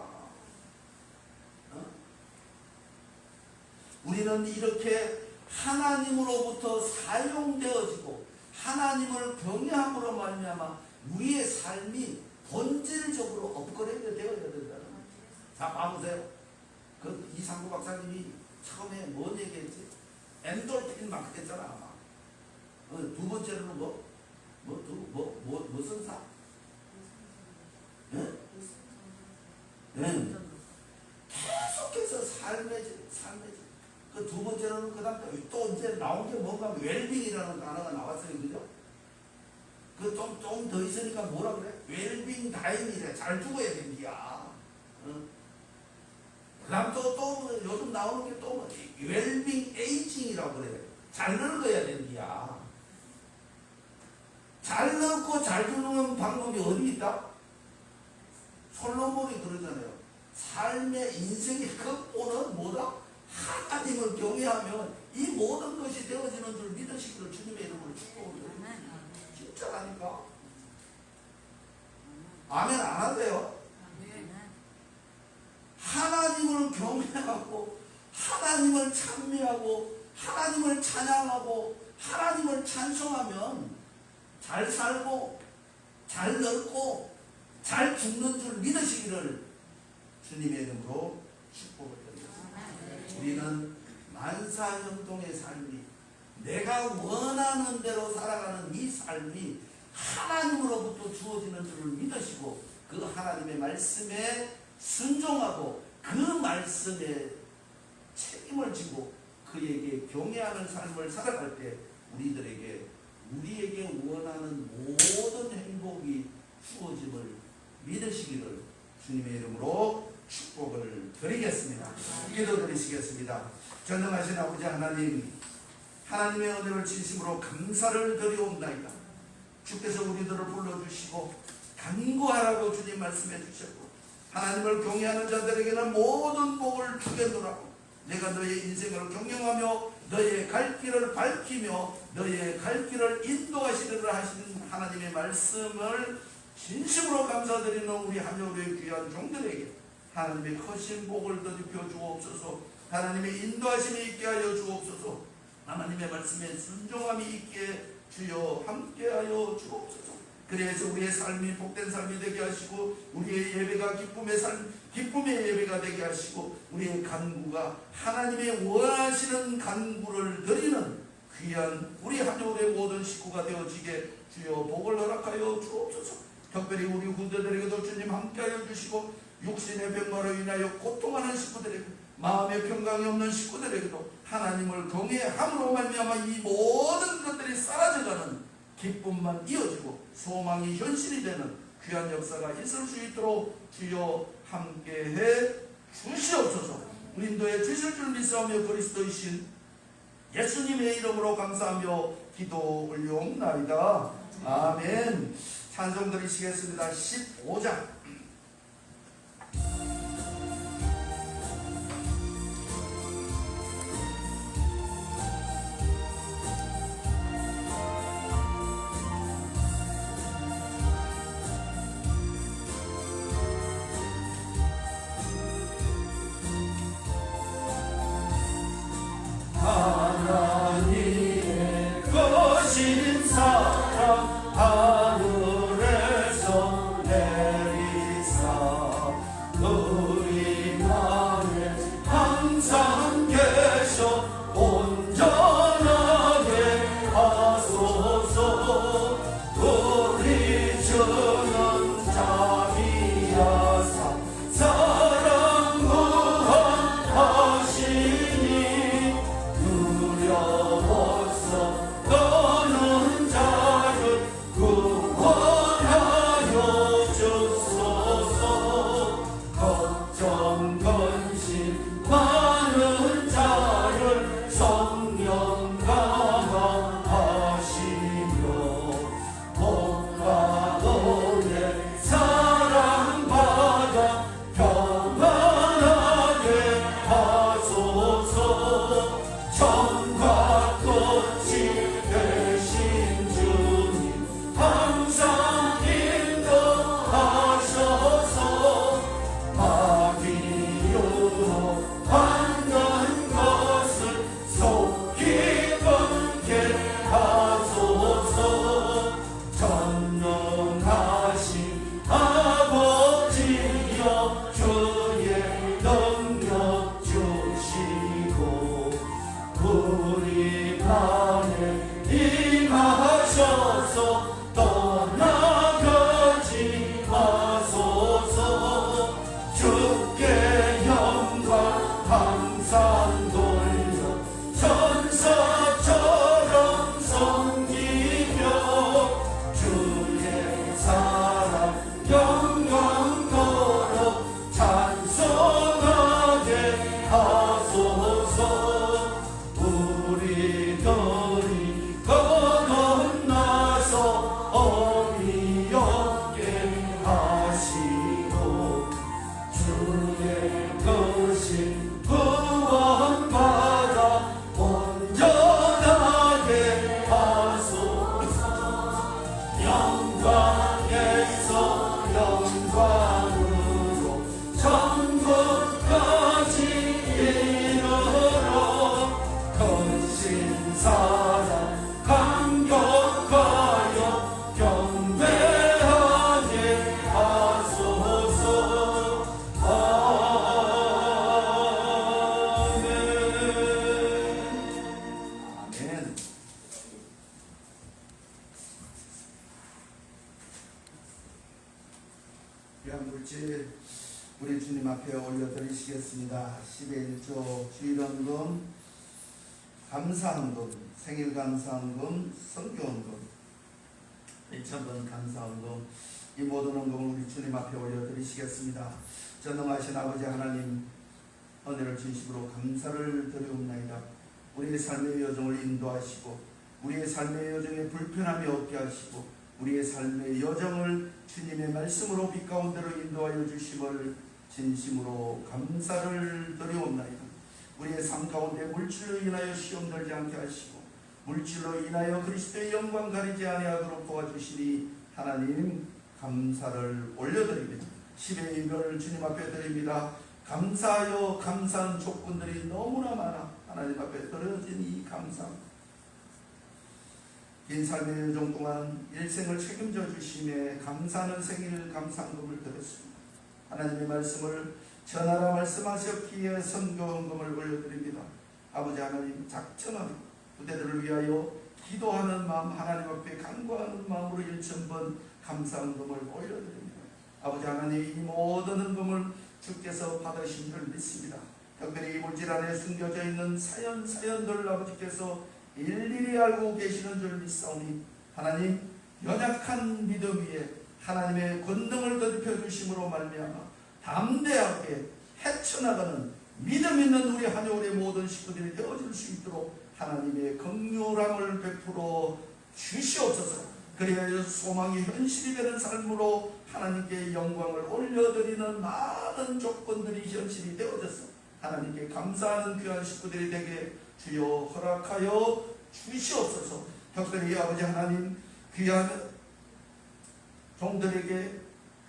우리는 이렇게 하나님으로부터 사용되어지고 하나님을 경외함으로 말미암아 우리의 삶이 본질적으로 업그레이드 되어야 된다는 거예요. 자, 봐보세요. 그 이상구 박사님이 처음에 뭔 얘기했지? 엔돌핀 막 했잖아. 아마. 두 번째로는 무슨 사? 계속해서 삶의 그 두 번째로는 그 다음 또 이제 나온 게 뭔가 웰빙이라는 단어가 나왔어요. 그죠? 그 좀 더 있으니까 뭐라 그래? 웰빙 다임이래. 잘 죽어야 된디야. 그 다음 또 요즘 나오는 게 또 웰빙 에이징이라고 그래. 잘 늙어야 된디야. 잘 늙고 잘 죽는 방법이 어디 있다? 솔로몬이 그러잖아요. 삶의 인생의 극본은 뭐다? 하나님을 경외하면 이 모든 것이 되어지는 줄 믿으시기를 주님의 이름으로 축복합니다. 진짜라니까. 아멘 안 하세요? 하나님을 경외하고 하나님을 찬미하고 하나님을 찬양하고 하나님을 찬송하면 잘 살고 잘 넓고 잘 죽는 줄 믿으시기를 주님의 이름으로 축복을 드립니다. 우리는 만사형통의 삶이, 내가 원하는 대로 살아가는 이 삶이 하나님으로부터 주어지는 줄을 믿으시고 그 하나님의 말씀에 순종하고 그 말씀에 책임을 지고 그에게 경외하는 삶을 살아갈 때 우리에게 원하는 모든 행복이 주어짐을 믿으시기를 주님의 이름으로 축복을 드리겠습니다. 기도드리시겠습니다. 전능하신 아버지 하나님, 하나님의 은혜를 진심으로 감사를 드리옵나이다. 주께서 우리들을 불러주시고 간구하라고 주님 말씀해 주셨고 하나님을 경외하는 자들에게는 모든 복을 주겠노라고, 내가 너의 인생을 경영하며 너의 갈 길을 밝히며 너의 갈 길을 인도하시리라 하시는 하나님의 말씀을 진심으로 감사드리는 우리 한여울의 귀한 종들에게 하나님의 크신 복을 더입혀 주옵소서. 하나님의 인도하심이 있게 하여 주옵소서. 하나님의 말씀에 순종함이 있게 주여 함께하여 주옵소서. 그래서 우리의 삶이 복된 삶이 되게 하시고 우리의 예배가 기쁨의 예배가 되게 하시고 우리의 간구가 하나님의 원하시는 간구를 드리는 귀한 우리 한여울의 모든 식구가 되어지게 주여 복을 허락하여 주옵소서. 특별히 우리 후대들에게도 주님 함께하여 주시고 육신의 병마로 인하여 고통하는 식구들에게, 마음의 평강이 없는 식구들에게도 하나님을 경외함으로 말미암아 이 모든 것들이 사라져가는 기쁨만 이어지고 소망이 현실이 되는 귀한 역사가 있을 수 있도록 주여 함께해 주시옵소서. 우린도에 주실 줄 믿사오며 그리스도이신 예수님의 이름으로 감사하며 기도 올려옵나이다. 아멘. 찬송 드리시겠습니다. 15장. 하나님의 거신 사랑 하늘에서 내리사 우리 안에 항상 계셔 온전하게 하소서. 우리 주는 자비하사 사랑 무한하시니 두려워서 떠는 자를 구원하여 주소서. 걱정 근심 많은 자를 성령 강화하시며 복 가운데 사랑받아 평안하게 하소서. 정과 꽃이 되신 주님 항상 인도하셔서 마귀로 받는 것을 속히 끊게 하소서. 전능하신 아버지여 주의 능력 주시고 우리 안에 임하셔서 떠나가지 마소서. 주께 영광 항상 돌려 천사처럼 섬기며 주의 사랑 영광으로 찬송하게 하소서. 우리들이 거듭나서 귀한 물질 우리 주님 앞에 올려드리시겠습니다. 11조 주일헌금, 감사헌금, 생일 감사헌금, 성교헌금, 1,000번 감사헌금, 이 모든 헌금을 우리 주님 앞에 올려드리시겠습니다. 전능하신 아버지 하나님, 은혜를 진심으로 감사를 드리옵나이다. 우리의 삶의 여정을 인도하시고 우리의 삶의 여정에 불편함이 없게 하시고 우리의 삶의 여정을 주님의 말씀으로 빛 가운데로 인도하여 주심을 진심으로 감사를 드리옵나이다. 우리의 삶 가운데 물질로 인하여 시험 들지 않게 하시고 물질로 인하여 그리스도의 영광 가리지 아니하도록 도와주시니 하나님 감사를 올려드립니다. 10의 인별을 주님 앞에 드립니다. 감사하여 감사한 조건들이 너무나 많아 하나님 앞에 떨어진 이 감사, 긴 삶의 여정 동안 일생을 책임져 주심에 감사하는 생일 감사헌금을 드렸습니다. 하나님의 말씀을 전하라 말씀하셨기에 선교헌금을 올려드립니다. 아버지 하나님, 작정하며 부대들을 위하여 기도하는 마음, 하나님 앞에 간구하는 마음으로 1,000번 감사헌금을 올려드립니다. 아버지 하나님, 이 모든 헌금을 주께서 받으신 줄 믿습니다. 특별히 이 물질 안에 숨겨져 있는 사연들 아버지께서 일일이 알고 계시는 줄 믿사오니 하나님, 연약한 믿음 위에 하나님의 권능을 더럽혀 주심으로 말미암아 담대하게 헤쳐나가는 믿음 있는 우리 한여울의 모든 식구들이 되어질 수 있도록 하나님의 긍휼함을 베풀어 주시옵소서. 그리하여 소망이 현실이 되는 삶으로 하나님께 영광을 올려드리는 많은 조건들이 현실이 되어져서 하나님께 감사하는 귀한 식구들이 되게 주여 허락하여 주시옵소서. 특별히 아버지 하나님, 귀한 종들에게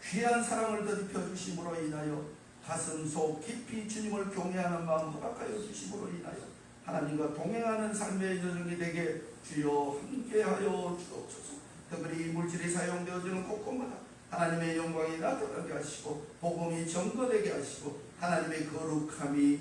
귀한 사랑을 더럽혀 주심으로 인하여 가슴 속 깊이 주님을 경외하는 마음 허락하여 주심으로 인하여 하나님과 동행하는 삶의 여정이 되게 주여 함께하여 주옵소서. 특별히 이 물질이 사용되어지는 곳곳마다 하나님의 영광이 나타나게 하시고 복음이 증거되게 하시고 하나님의 거룩함이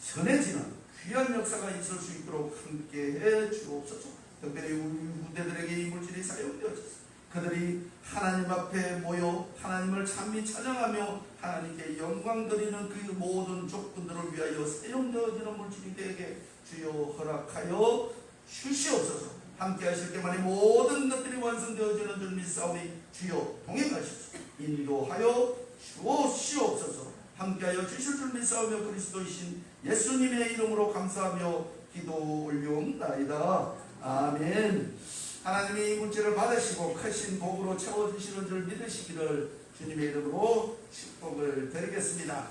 전해지는 귀한 역사가 있을 수 있도록 함께해 주옵소서. 특별히 우리 후대들에게 이 물질이 사용되어져서 그들이 하나님 앞에 모여 하나님을 참미 찬양하며 하나님께 영광 드리는 그 모든 조건들을 위하여 사용되어지는 물질이 되게 주여 허락하여 주시옵소서. 함께 하실 때만이 모든 것들이 완성되어지는 줄 믿사오니 주여 동행하시옵소서. 인도하여 주옵시옵소서. 함께하여 주실 줄 믿사오며 그리스도이신 예수님의 이름으로 감사하며 기도 올려옵나이다. 아멘. 하나님이 이 물질을 받으시고 크신 복으로 채워주시는 줄 믿으시기를 주님의 이름으로 축복을 드리겠습니다.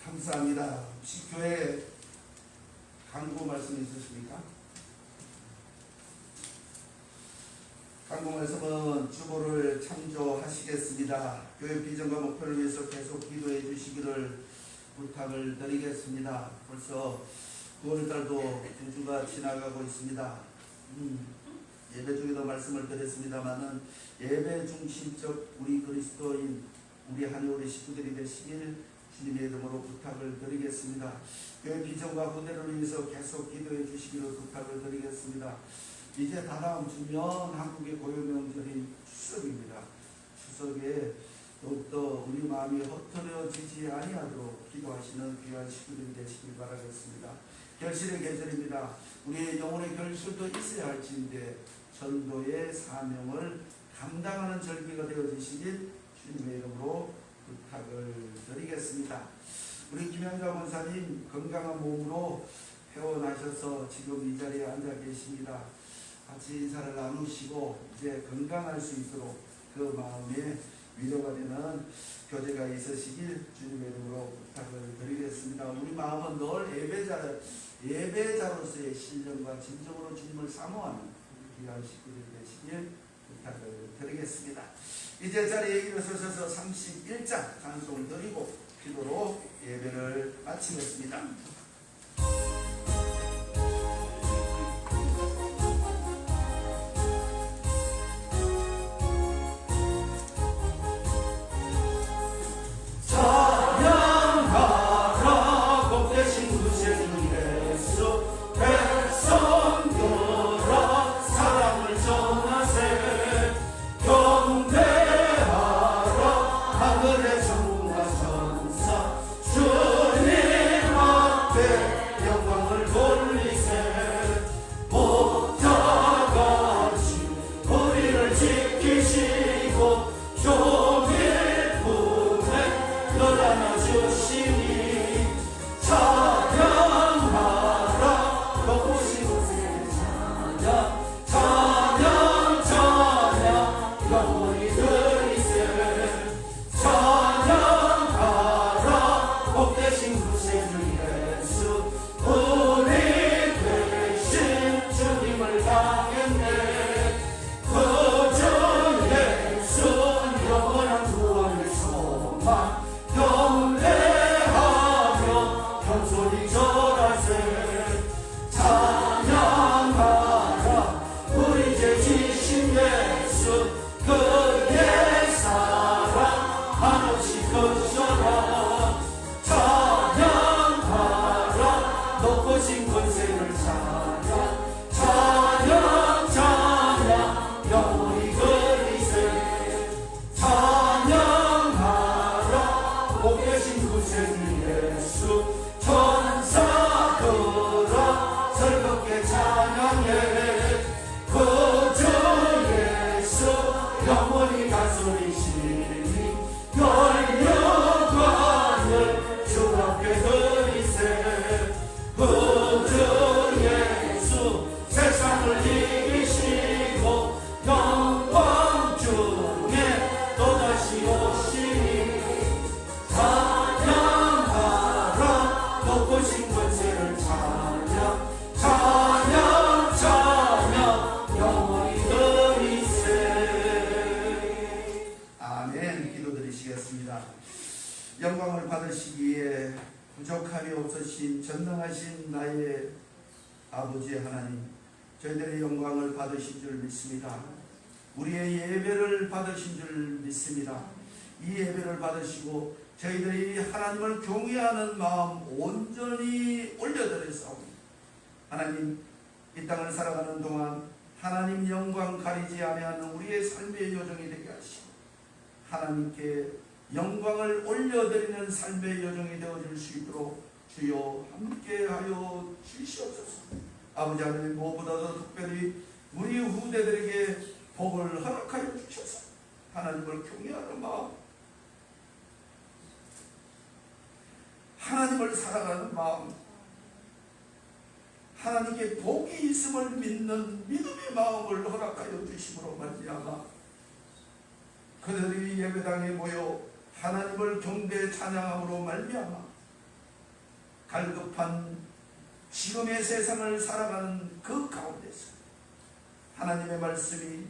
감사합니다. 혹시 교회 간구 말씀 있으십니까? 간구 말씀은 주보를 참조하시겠습니다. 교회 비전과 목표를 위해서 계속 기도해 주시기를 부탁을 드리겠습니다. 벌써 9월달도 2주가 지나가고 있습니다. 예배 중에도 말씀을 드렸습니다마는 예배 중심적 우리 그리스도인 우리 한여울의 식구들이 되시길 주님의 이름으로 부탁을 드리겠습니다. 교회 비전과 후대를 위해서 계속 기도해 주시기를 부탁을 드리겠습니다. 이제 다다음 주면 한국의 고요명절인 추석입니다. 추석에 더욱더 우리 마음이 헛털어지지 아니하도록 기도하시는 귀한 식구들이 되시길 바라겠습니다. 결실의 계절입니다. 우리의 영혼의 결실도 있어야 할지인데 전도의 사명을 감당하는 절기가 되어지시길 주님의 이름으로 부탁을 드리겠습니다. 우리 김영자 권사님 건강한 몸으로 회원하셔서 지금 이 자리에 앉아 계십니다. 같이 인사를 나누시고 이제 건강할 수 있도록 그 마음에 위로가 되는 교제가 있으시길 주님의 이름으로 부탁을 드리겠습니다. 우리 마음은 늘 예배자로서의 신령과 진정으로 주님을 사모하는 귀한 식구들이 되시길 부탁을 드리겠습니다. 이제 자리에 일어서셔서 31장 찬송을 드리고 기도로 예배를 마치겠습니다. 사랑 찬양하라 우리 죄 지신 예수 그의 사랑 한없이 크셔라 찬양하라 높으신 권세를 찬양 찬양 찬양 영원히 그리세 찬양하라 복 계신 구세주 예수 천사들아 즐겁게 찬양해 구주 예수 영원히 다스리시니 열려관을 주 앞에 드리세 구주 예수 세상을 이기시고 영광 중에 또다시 오시니 찬양하라 높으신 권세를 찬양 찬양 찬양 영원히 드리세. 아멘. 기도드리시겠습니다. 영광을 받으시기에 부족함이 없으신 전능하신 나의 아버지 하나님, 저희들의 영광을 받으신 줄 믿습니다. 우리의 예배를 받으신 줄 믿습니다. 이 예배를 받으시고 저희들이 하나님을 경외하는 마음 온전히 올려드렸사옵니다. 하나님, 이 땅을 살아가는 동안 하나님 영광 가리지 아니하는 우리의 삶의 여정이 되게 하시고 하나님께 영광을 올려드리는 삶의 여정이 되어질 수 있도록 주여 함께하여 주시옵소서. 아버지 하나님, 무엇보다도 특별히 우리 후대들에게 복을 허락하여 주셔서 하나님을 경외하는 마음, 하나님을 사랑하는 마음, 하나님께 복이 있음을 믿는 믿음의 마음을 허락하여 주심으로 말미암아 그들이 예배당에 모여 하나님을 경배 찬양함으로 말미암아 갈급한 지금의 세상을 살아가는 그 가운데서 하나님의 말씀이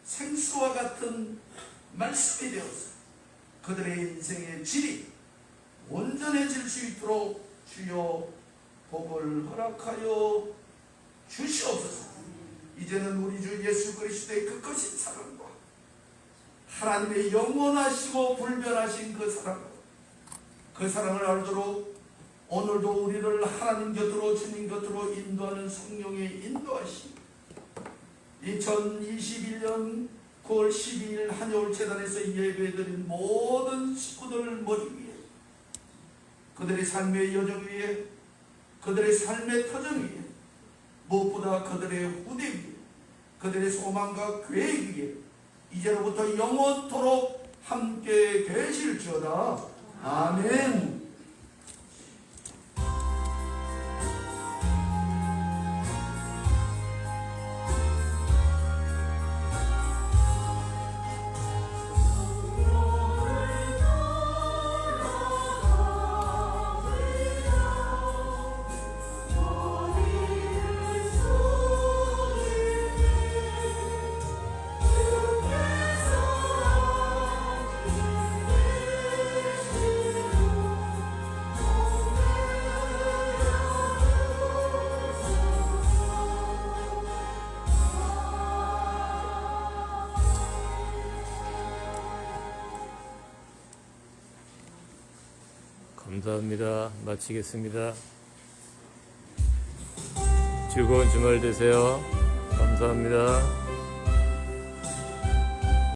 생수와 같은 말씀이 되어서 그들의 인생의 질이 온전해질 수 있도록 주여 복을 허락하여 주시옵소서. 이제는 우리 주 예수 그리스도의 그 크신 사랑과 하나님의 영원하시고 불변하신 그 사랑, 그 사랑을 알도록 오늘도 우리를 하나님 곁으로 주님 곁으로 인도하는 성령의 인도하심, 2021년 9월 12일 한여울재단에서 예배드린 모든 식구들 머리 위에, 그들의 삶의 여정 위에, 그들의 삶의 터전 위에, 무엇보다 그들의 후대 위에, 그들의 소망과 계획 위에 이제로부터 영원토록 함께 계실지어다. 아멘. 감사합니다. 마치겠습니다. 즐거운 주말 되세요. 감사합니다.